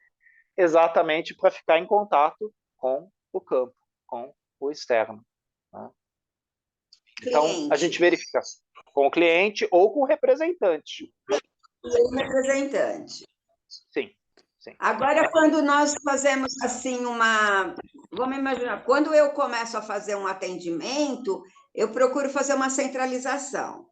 S3: Exatamente para ficar em contato com o campo, com o externo. Né? Então, a gente verifica com o cliente ou com o representante.
S5: O representante.
S3: Sim, sim.
S5: Agora, quando nós fazemos assim vamos imaginar, quando eu começo a fazer um atendimento, eu procuro fazer uma centralização.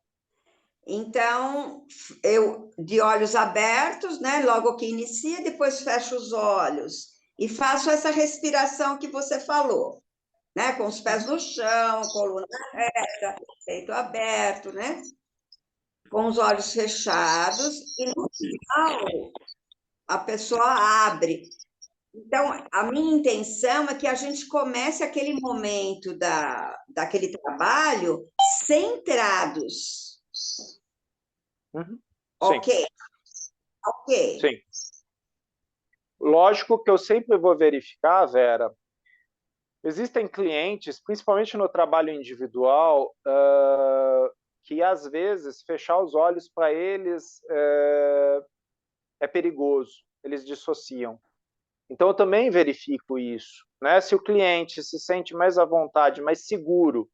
S5: Então, eu, de olhos abertos, né, logo que inicia, depois fecho os olhos e faço essa respiração que você falou, né, com os pés no chão, coluna reta, peito aberto, né, com os olhos fechados, e no final a pessoa abre. Então, a minha intenção é que a gente comece aquele momento daquele trabalho centrados.
S3: Uhum.
S5: Ok. Ok.
S3: Sim. Lógico que eu sempre vou verificar, Vera, existem clientes, principalmente no trabalho individual, que às vezes fechar os olhos para eles é perigoso, eles dissociam. Então eu também verifico isso, né? Se o cliente se sente mais à vontade, mais seguro,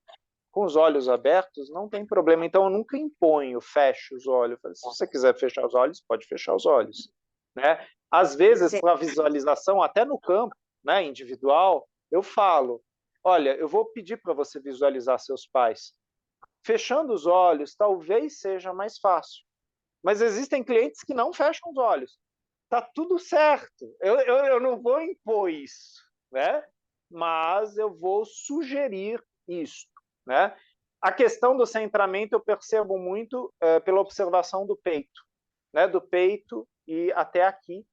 S3: com os olhos abertos, não tem problema. Então eu nunca imponho, fecho os olhos. Se você quiser fechar os olhos, pode fechar os olhos, né? Às vezes, para visualização, até no campo, né, individual, eu falo, olha, eu vou pedir para você visualizar seus pais. Fechando os olhos, talvez seja mais fácil. Mas existem clientes que não fecham os olhos. Tá tudo certo. Eu não vou impor isso, né? Mas eu vou sugerir isso, né? A questão do centramento eu percebo muito pela observação do peito, né? Do peito e até aqui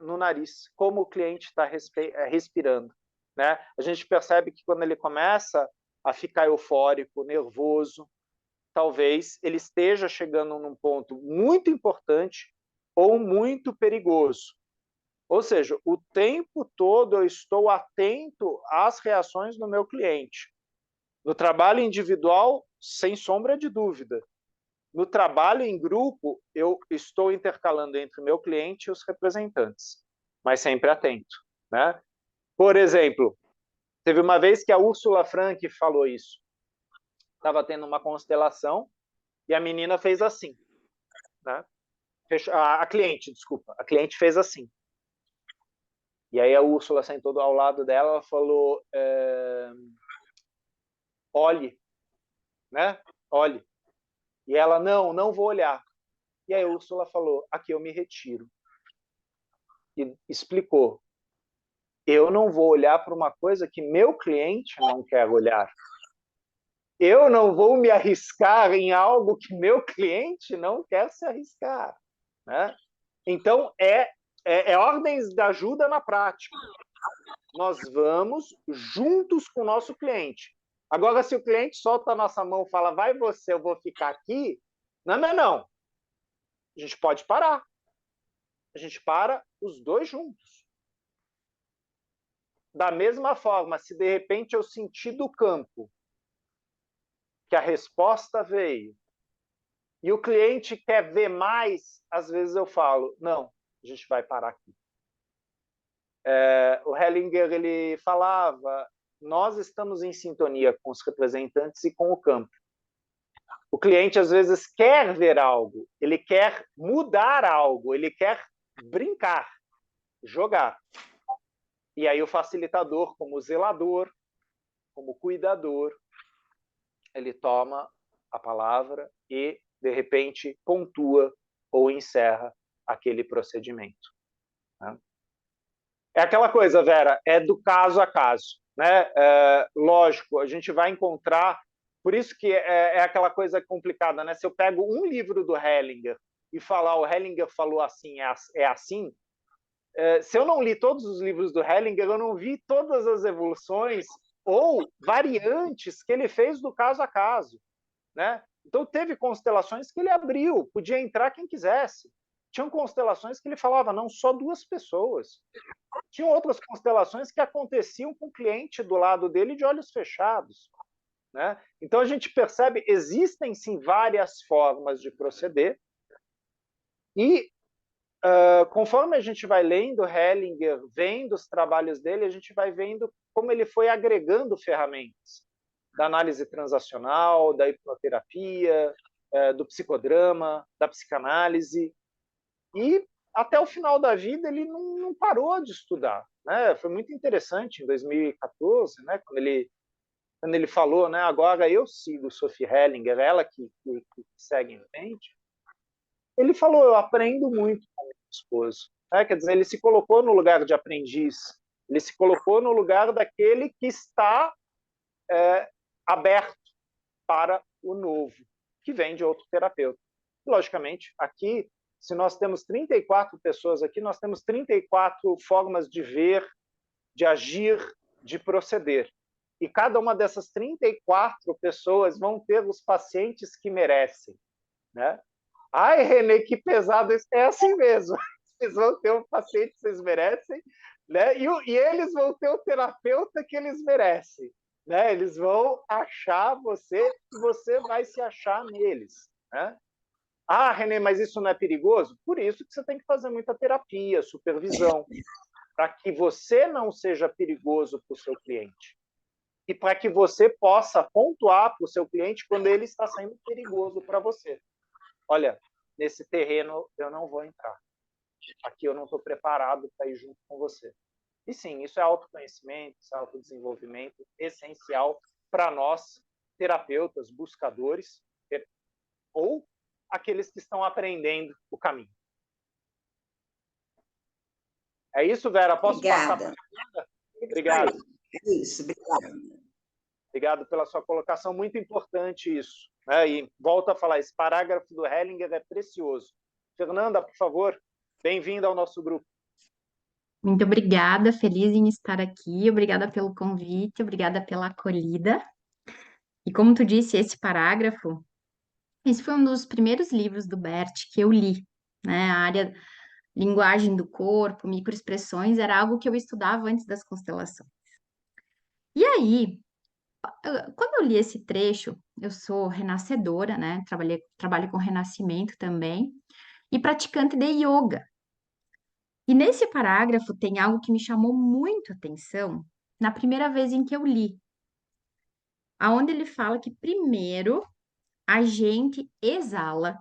S3: no nariz, como o cliente está respirando, né? A gente percebe que quando ele começa a ficar eufórico, nervoso, talvez ele esteja chegando num ponto muito importante ou muito perigoso. Ou seja, o tempo todo eu estou atento às reações do meu cliente. No trabalho individual, sem sombra de dúvida. No trabalho em grupo, eu estou intercalando entre o meu cliente e os representantes, mas sempre atento, né? Por exemplo, Teve uma vez que a Ursula Frank falou isso. Estava tendo uma constelação e a menina fez assim, né? A cliente, desculpa, a cliente fez assim. E aí a Úrsula sentou ao lado dela, ela falou, olhe, né? Olhe. E ela, não vou olhar. E aí a Úrsula falou, aqui eu me retiro. E explicou, eu não vou olhar para uma coisa que meu cliente não quer olhar. Eu não vou me arriscar em algo que meu cliente não quer se arriscar, né? Então, é ordens da ajuda na prática. Nós vamos juntos com o nosso cliente. Agora, se o cliente solta a nossa mão e fala, vai você, eu vou ficar aqui, não. A gente pode parar. A gente para os dois juntos. Da mesma forma, se de repente eu sentir do campo que a resposta veio e o cliente quer ver mais, às vezes eu falo, não, a gente vai parar aqui. O Hellinger, ele falava, nós estamos em sintonia com os representantes e com o campo. O cliente, às vezes, quer ver algo, ele quer mudar algo, ele quer brincar, jogar. E aí o facilitador, como zelador, como cuidador, ele toma a palavra e, de repente, pontua ou encerra aquele procedimento. Né? É aquela coisa, Vera, é do caso a caso. Né? Lógico, a gente vai encontrar... Por isso que é aquela coisa complicada. Né? Se eu pego um livro do Hellinger e falar o Hellinger falou assim, é assim, se eu não li todos os livros do Hellinger, eu não vi todas as evoluções ou variantes que ele fez do caso a caso. Né? Então, teve constelações que ele abriu, podia entrar quem quisesse. Tinham constelações que ele falava, não, só 2 pessoas. Tinham outras constelações que aconteciam com o cliente do lado dele de olhos fechados. Né? Então, a gente percebe, existem sim várias formas de proceder, e conforme a gente vai lendo Hellinger, vendo os trabalhos dele, a gente vai vendo como ele foi agregando ferramentas da análise transacional, da hipnoterapia, do psicodrama, da psicanálise, e até o final da vida ele não parou de estudar. Né? Foi muito interessante em 2014, né, quando ele falou, né, agora eu sigo Sophie Hellinger, ela que segue em frente. Ele falou, eu aprendo muito com meu esposo. Né? Quer dizer, ele se colocou no lugar de aprendiz, ele se colocou no lugar daquele que está aberto para o novo, que vem de outro terapeuta. Logicamente, aqui, se nós temos 34 pessoas aqui, nós temos 34 formas de ver, de agir, de proceder. E cada uma dessas 34 pessoas vão ter os pacientes que merecem. Né? Ai, Renê, que pesado isso. É assim mesmo. Vocês vão ter um paciente que vocês merecem, né? E eles vão ter o terapeuta que eles merecem. Né? Eles vão achar você e você vai se achar neles. Né? Ah, Renê, mas isso não é perigoso? Por isso que você tem que fazer muita terapia, supervisão, para que você não seja perigoso para o seu cliente. E para que você possa pontuar para o seu cliente quando ele está sendo perigoso para você. Olha, nesse terreno eu não vou entrar. Aqui eu não estou preparado para ir junto com você. E sim, isso é autoconhecimento, isso é autodesenvolvimento essencial para nós, terapeutas, buscadores, ou aqueles que estão aprendendo o caminho. É isso, Vera? Posso
S5: Obrigada.
S3: passar para a Obrigado.
S5: É isso, obrigada.
S3: Obrigado pela sua colocação, muito importante isso. Né? E volto a falar, esse parágrafo do Hellinger é precioso. Fernanda, por favor, bem-vinda ao nosso grupo.
S6: Muito obrigada, feliz em estar aqui, obrigada pelo convite, obrigada pela acolhida. E como tu disse, esse parágrafo, esse foi um dos primeiros livros do Bert que eu li, né? A área linguagem do corpo, microexpressões, era algo que eu estudava antes das constelações. E aí, quando eu li esse trecho, eu sou renascedora, né? Trabalho com renascimento também, e praticante de yoga. E nesse parágrafo tem algo que me chamou muito a atenção, na primeira vez em que eu li, aonde ele fala que primeiro a gente exala,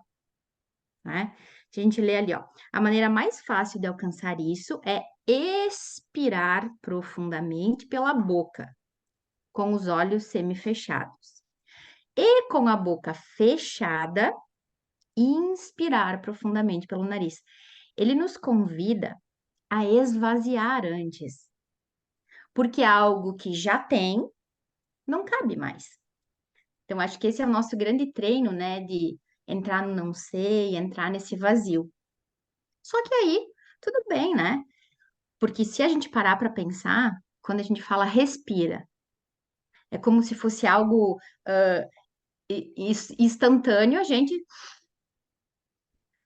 S6: né? A gente lê ali, ó, a maneira mais fácil de alcançar isso é expirar profundamente pela boca, com os olhos semifechados. E com a boca fechada, inspirar profundamente pelo nariz. Ele nos convida a esvaziar antes, porque algo que já tem não cabe mais. Então, acho que esse é o nosso grande treino, né, de entrar no não sei, entrar nesse vazio. Só que aí, tudo bem, né? Porque se a gente parar para pensar, quando a gente fala respira, é como se fosse algo instantâneo, a gente,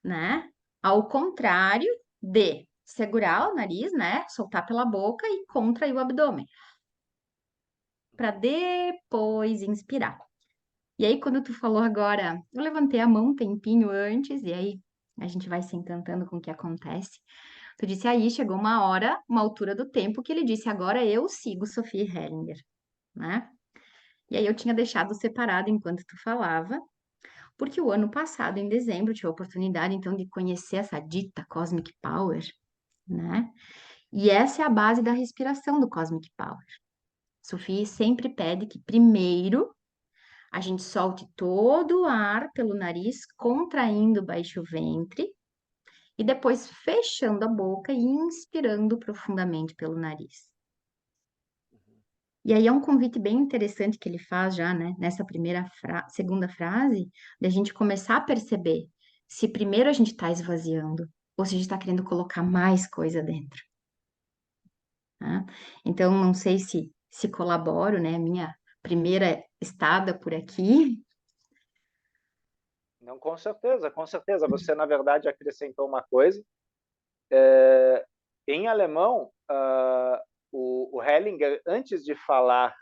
S6: né? Ao contrário de segurar o nariz, né? Soltar pela boca e contrair o abdômen, para depois inspirar. E aí, quando tu falou agora, eu levantei a mão um tempinho antes, e aí a gente vai se encantando com o que acontece. Tu disse, aí chegou uma hora, uma altura do tempo, que ele disse, agora eu sigo Sophie Hellinger, né? E aí eu tinha deixado separado enquanto tu falava, porque o ano passado, em dezembro, eu tive a oportunidade, então, de conhecer essa dita Cosmic Power, né? E essa é a base da respiração do Cosmic Power. Sophie sempre pede que primeiro a gente solte todo o ar pelo nariz, contraindo baixo o ventre, e depois fechando a boca e inspirando profundamente pelo nariz. E aí é um convite bem interessante que ele faz já, né? Nessa segunda frase, de a gente começar a perceber se primeiro a gente está esvaziando ou se a gente está querendo colocar mais coisa dentro, né? Então, não sei se colaboro, né? Minha primeira estada por aqui.
S3: Não, com certeza, com certeza. Você, na verdade, acrescentou uma coisa. Em alemão, o Hellinger, antes de falar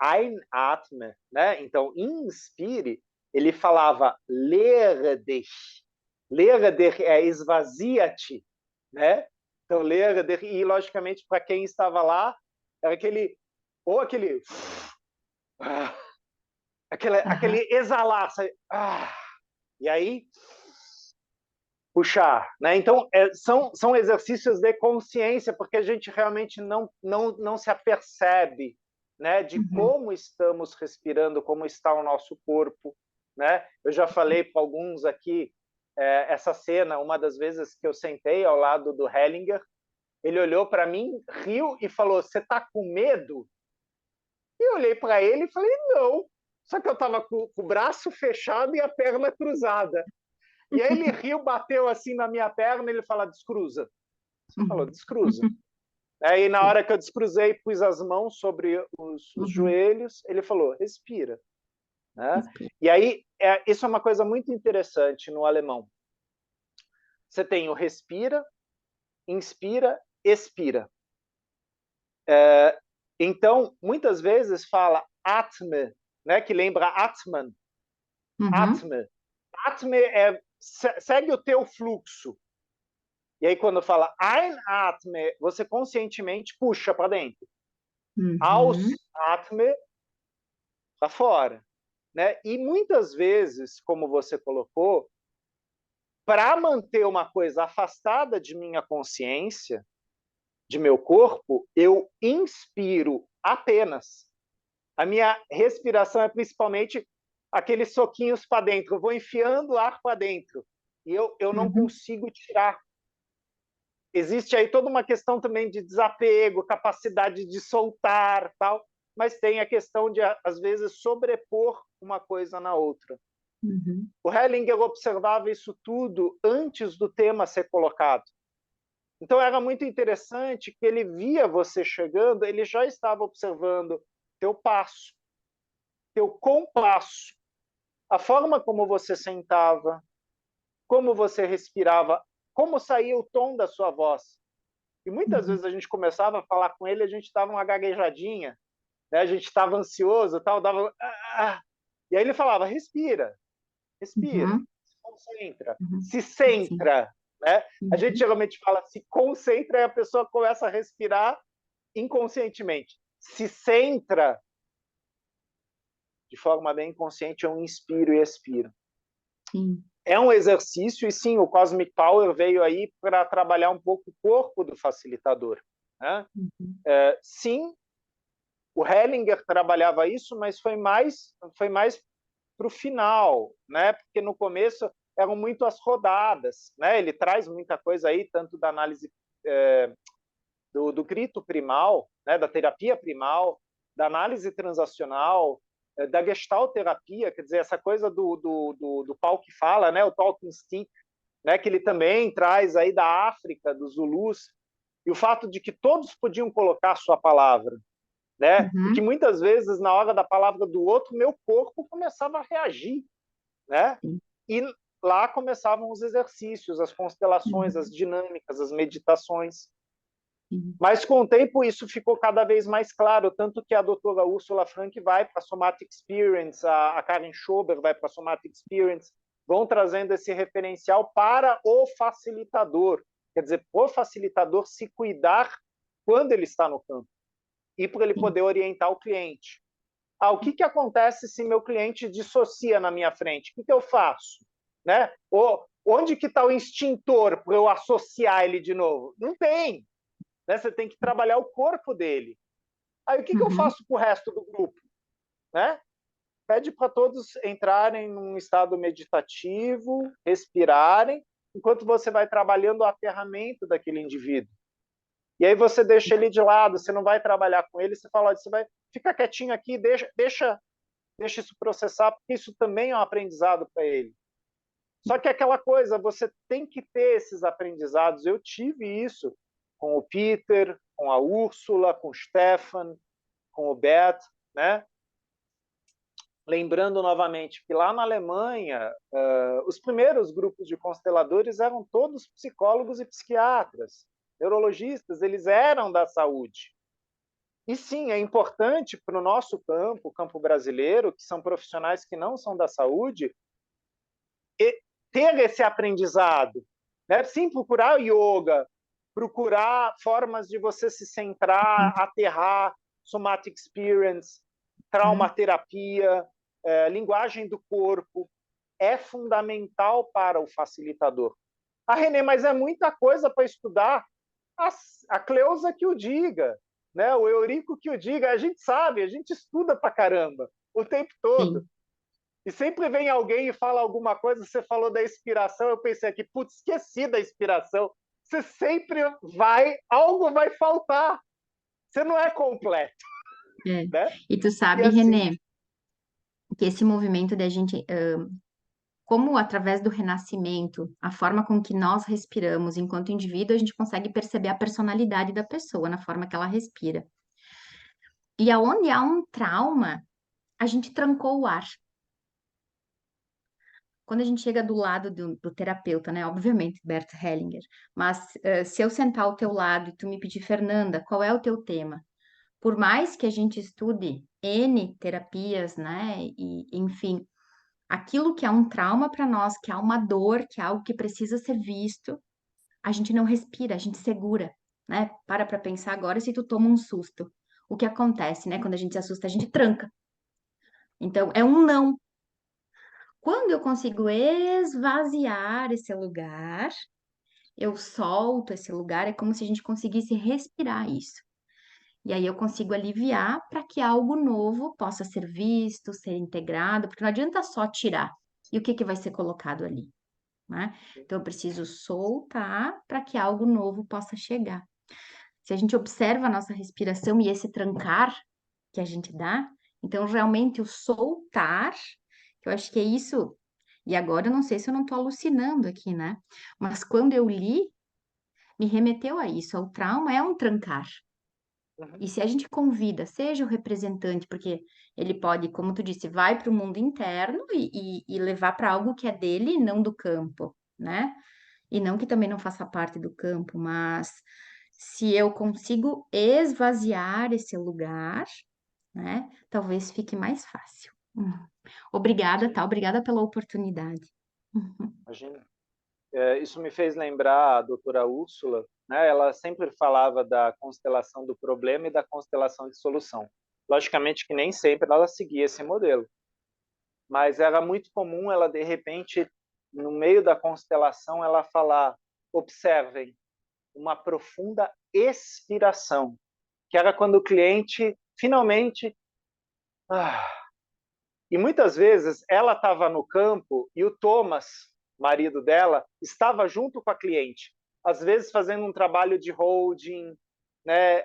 S3: einatme, né? Então, inspire, ele falava leere dich. Leere dich é esvazia-te, né? Então, leere dich, e logicamente, para quem estava lá, era aquele aquele exalar, sabe? E aí puxar, né? Então são exercícios de consciência, porque a gente realmente não se apercebe, né, de como estamos respirando, como está o nosso corpo, né? Eu já falei para alguns aqui essa cena, uma das vezes que eu sentei ao lado do Hellinger, ele olhou para mim, riu e falou: "Você está com medo?" E eu olhei para ele e falei: "Não." Só que eu estava com o braço fechado e a perna cruzada. E aí ele riu, bateu assim na minha perna e ele falou: "Descruza." Você falou: "Descruza." Aí na hora que eu descruzei, pus as mãos sobre os joelhos, ele falou: "Respira." Né? E aí, isso é uma coisa muito interessante no alemão. Você tem o respira, inspira, expira. Então, muitas vezes fala atme, né, que lembra atman. Atme. Atme segue o teu fluxo. E aí, quando fala einatme, você conscientemente puxa para dentro. Ausatme, para fora. Né? E muitas vezes, como você colocou, para manter uma coisa afastada de minha consciência, de meu corpo, eu inspiro apenas. A minha respiração é principalmente aqueles soquinhos para dentro. Eu vou enfiando ar para dentro. E eu não consigo tirar. Existe aí toda uma questão também de desapego, capacidade de soltar, tal, mas tem a questão de, às vezes, sobrepor uma coisa na outra. O Hellinger observava isso tudo antes do tema ser colocado. Então, era muito interessante que ele via você chegando, ele já estava observando teu passo, teu compasso, a forma como você sentava, como você respirava, como saía o tom da sua voz. E muitas vezes a gente começava a falar com ele, a gente dava uma gaguejadinha, né? A gente estava ansioso, tal, dava... E aí ele falava: respira, respira, se concentra, se centra. Né? A gente geralmente fala se concentra e a pessoa começa a respirar inconscientemente se centra de forma bem consciente, eu inspiro e expiro.
S6: Sim.
S3: É um exercício, e sim, o Cosmic Power veio aí para trabalhar um pouco o corpo do facilitador, né?
S6: Uhum.
S3: Sim, o Hellinger trabalhava isso, mas foi mais para o final, né? Porque no começo eram muito as rodadas, né? Ele traz muita coisa aí, tanto da análise do grito primal, né? Da terapia primal, da análise transacional, da gestalterapia, quer dizer, essa coisa do pau que fala, né? O talking stick, né? Que ele também traz aí da África, dos Zulus, e o fato de que todos podiam colocar a sua palavra, né? E que
S6: Uhum.
S3: muitas vezes, na hora da palavra do outro, meu corpo começava a reagir, né?
S6: Sim.
S3: E lá começavam os exercícios, as constelações,
S6: Uhum.
S3: as dinâmicas, as meditações.
S6: Sim.
S3: Mas com o tempo isso ficou cada vez mais claro, tanto que a doutora Ursula Frank vai para a Somatic Experience, a Karen Schober vai para a Somatic Experience, vão trazendo esse referencial para o facilitador, quer dizer, o facilitador se cuidar quando ele está no campo e para ele
S6: Sim.
S3: poder orientar o cliente. O que acontece se meu cliente dissocia na minha frente? O que eu faço? Né? Onde que está o extintor para eu associar ele de novo? Não tem. Né? Você tem que trabalhar o corpo dele. Aí o que eu
S6: Uhum.
S3: faço para o resto do grupo? Né? Pede para todos entrarem num estado meditativo, respirarem, enquanto você vai trabalhando o aterramento daquele indivíduo. E aí você deixa ele de lado, você não vai trabalhar com ele, você fala, você vai ficar quietinho aqui, deixa isso processar, porque isso também é um aprendizado para ele. Só que aquela coisa, você tem que ter esses aprendizados. Eu tive isso com o Peter, com a Úrsula, com o Stefan, com o Bert, né? Lembrando novamente que lá na Alemanha, os primeiros grupos de consteladores eram todos psicólogos e psiquiatras, neurologistas, eles eram da saúde. E sim, é importante para o nosso campo, o campo brasileiro, que são profissionais que não são da saúde, ter esse aprendizado. Né? Sim, procurar yoga, procurar formas de você se centrar, aterrar, somatic experience, traumaterapia, linguagem do corpo, é fundamental para o facilitador. Renê, mas é muita coisa para estudar. A Cleusa que o diga, né? O Eurico que o diga. A gente sabe, a gente estuda pra caramba o tempo todo.
S6: Sim.
S3: E sempre vem alguém e fala alguma coisa, você falou da inspiração, eu pensei aqui, putz, esqueci da inspiração. Você sempre algo vai faltar. Você não é completo.
S6: É.
S3: Né?
S6: E tu
S3: E
S6: sabe,
S3: assim,
S6: Renê, que esse movimento da gente, como através do renascimento, a forma com que nós respiramos enquanto indivíduo, a gente consegue perceber a personalidade da pessoa na forma que ela respira. E aonde há um trauma, a gente trancou o ar. Quando a gente chega do lado do terapeuta, né? Obviamente, Bert Hellinger, mas se eu sentar ao teu lado e tu me pedir, Fernanda, qual é o teu tema? Por mais que a gente estude N terapias, né? E, enfim, aquilo que é um trauma para nós, que é uma dor, que é algo que precisa ser visto, a gente não respira, a gente segura, né? Para pensar agora se tu toma um susto. O que acontece, né? Quando a gente se assusta, a gente tranca. Então, é um não. Quando eu consigo esvaziar esse lugar, eu solto esse lugar, é como se a gente conseguisse respirar isso. E aí eu consigo aliviar para que algo novo possa ser visto, ser integrado, porque não adianta só tirar. E o que vai ser colocado ali, né? Então eu preciso soltar para que algo novo possa chegar. Se a gente observa a nossa respiração e esse trancar que a gente dá, então realmente o soltar, eu acho que é isso. E agora eu não sei se eu não estou alucinando aqui, né? Mas quando eu li, me remeteu a isso. O trauma é um trancar. E se a gente convida, seja o representante, porque ele pode, como tu disse, vai para o mundo interno e levar para algo que é dele e não do campo, né? E não que também não faça parte do campo, mas se eu consigo esvaziar esse lugar, né? Talvez fique mais fácil. Obrigada, tá? Obrigada pela oportunidade.
S3: imagina. isso me fez lembrar a doutora Úrsula, né? Ela sempre falava da constelação do problema e da constelação de solução. Logicamente que nem sempre ela seguia esse modelo, mas era muito comum ela, de repente, no meio da constelação, ela falar: observem, uma profunda expiração, que era quando o cliente finalmente... E muitas vezes ela estava no campo e o Thomas, marido dela, estava junto com a cliente, às vezes fazendo um trabalho de holding, né,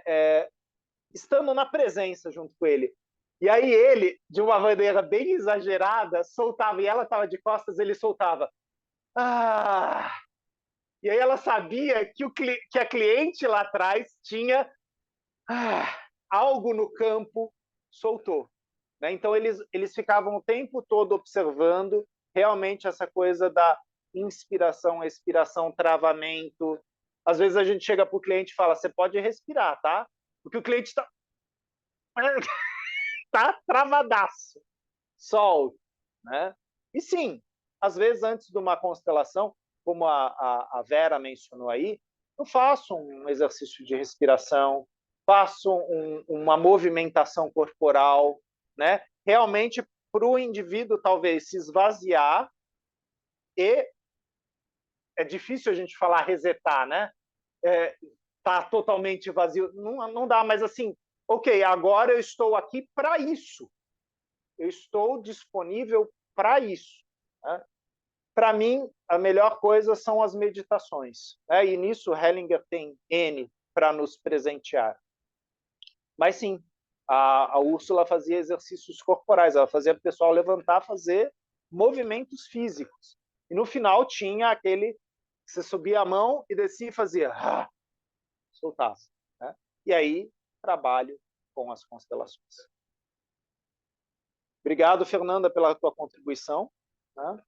S3: estando na presença junto com ele. E aí ele, de uma maneira bem exagerada, soltava, e ela estava de costas, ele soltava. E aí ela sabia que a cliente lá atrás tinha algo no campo, soltou. Né? Então, eles ficavam o tempo todo observando realmente essa coisa da inspiração, expiração, travamento. Às vezes a gente chega para o cliente e fala: você pode respirar, tá? Porque o cliente está tá travadaço. Solta. Né? E sim, às vezes antes de uma constelação, como a Vera mencionou aí, eu faço um exercício de respiração, faço uma movimentação corporal, né? Realmente para o indivíduo talvez se esvaziar, e é difícil a gente falar resetar, né? Tá totalmente vazio, não dá, mas assim, ok, agora eu estou aqui para isso, eu estou disponível para isso. Né? Para mim, a melhor coisa são as meditações, né? E nisso Hellinger tem N para nos presentear. Mas sim, a Úrsula fazia exercícios corporais, ela fazia o pessoal levantar, fazer movimentos físicos. E no final tinha aquele que você subia a mão e descia e fazia, soltava. Né? E aí, trabalho com as constelações. Obrigado, Fernanda, pela tua contribuição. Né?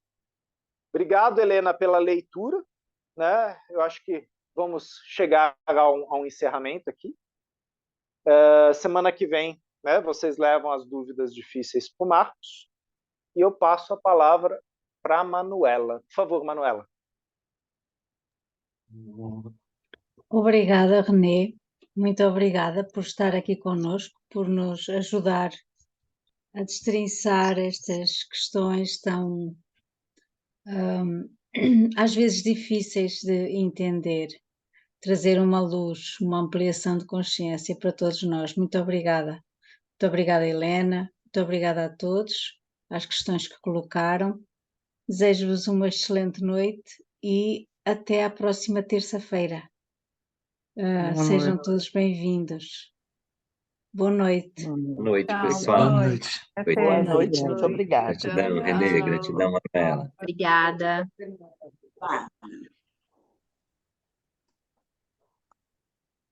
S3: Obrigado, Helena, pela leitura. Né? Eu acho que vamos chegar a um encerramento aqui. Semana que vem, né, vocês levam as dúvidas difíceis para o Marcos e eu passo a palavra para a Manuela. Por favor, Manuela.
S2: Obrigada, René. Muito obrigada por estar aqui conosco, por nos ajudar a destrinçar estas questões tão, às vezes, difíceis de entender. Trazer uma luz, uma ampliação de consciência para todos nós. Muito obrigada. Muito obrigada, Helena. Muito obrigada a todos, às questões que colocaram. Desejo-vos uma excelente noite e até à próxima terça-feira. Sejam todos bem-vindos. Boa noite.
S7: Boa noite,
S4: Tchau,
S7: pessoal.
S4: boa
S8: Boa
S4: noite.
S8: noite.
S4: Até
S8: Boa
S4: terça.
S8: noite, muito obrigado.
S7: Gratidão, Renê. Gratidão, Manuela.
S6: Obrigada.
S5: Tá.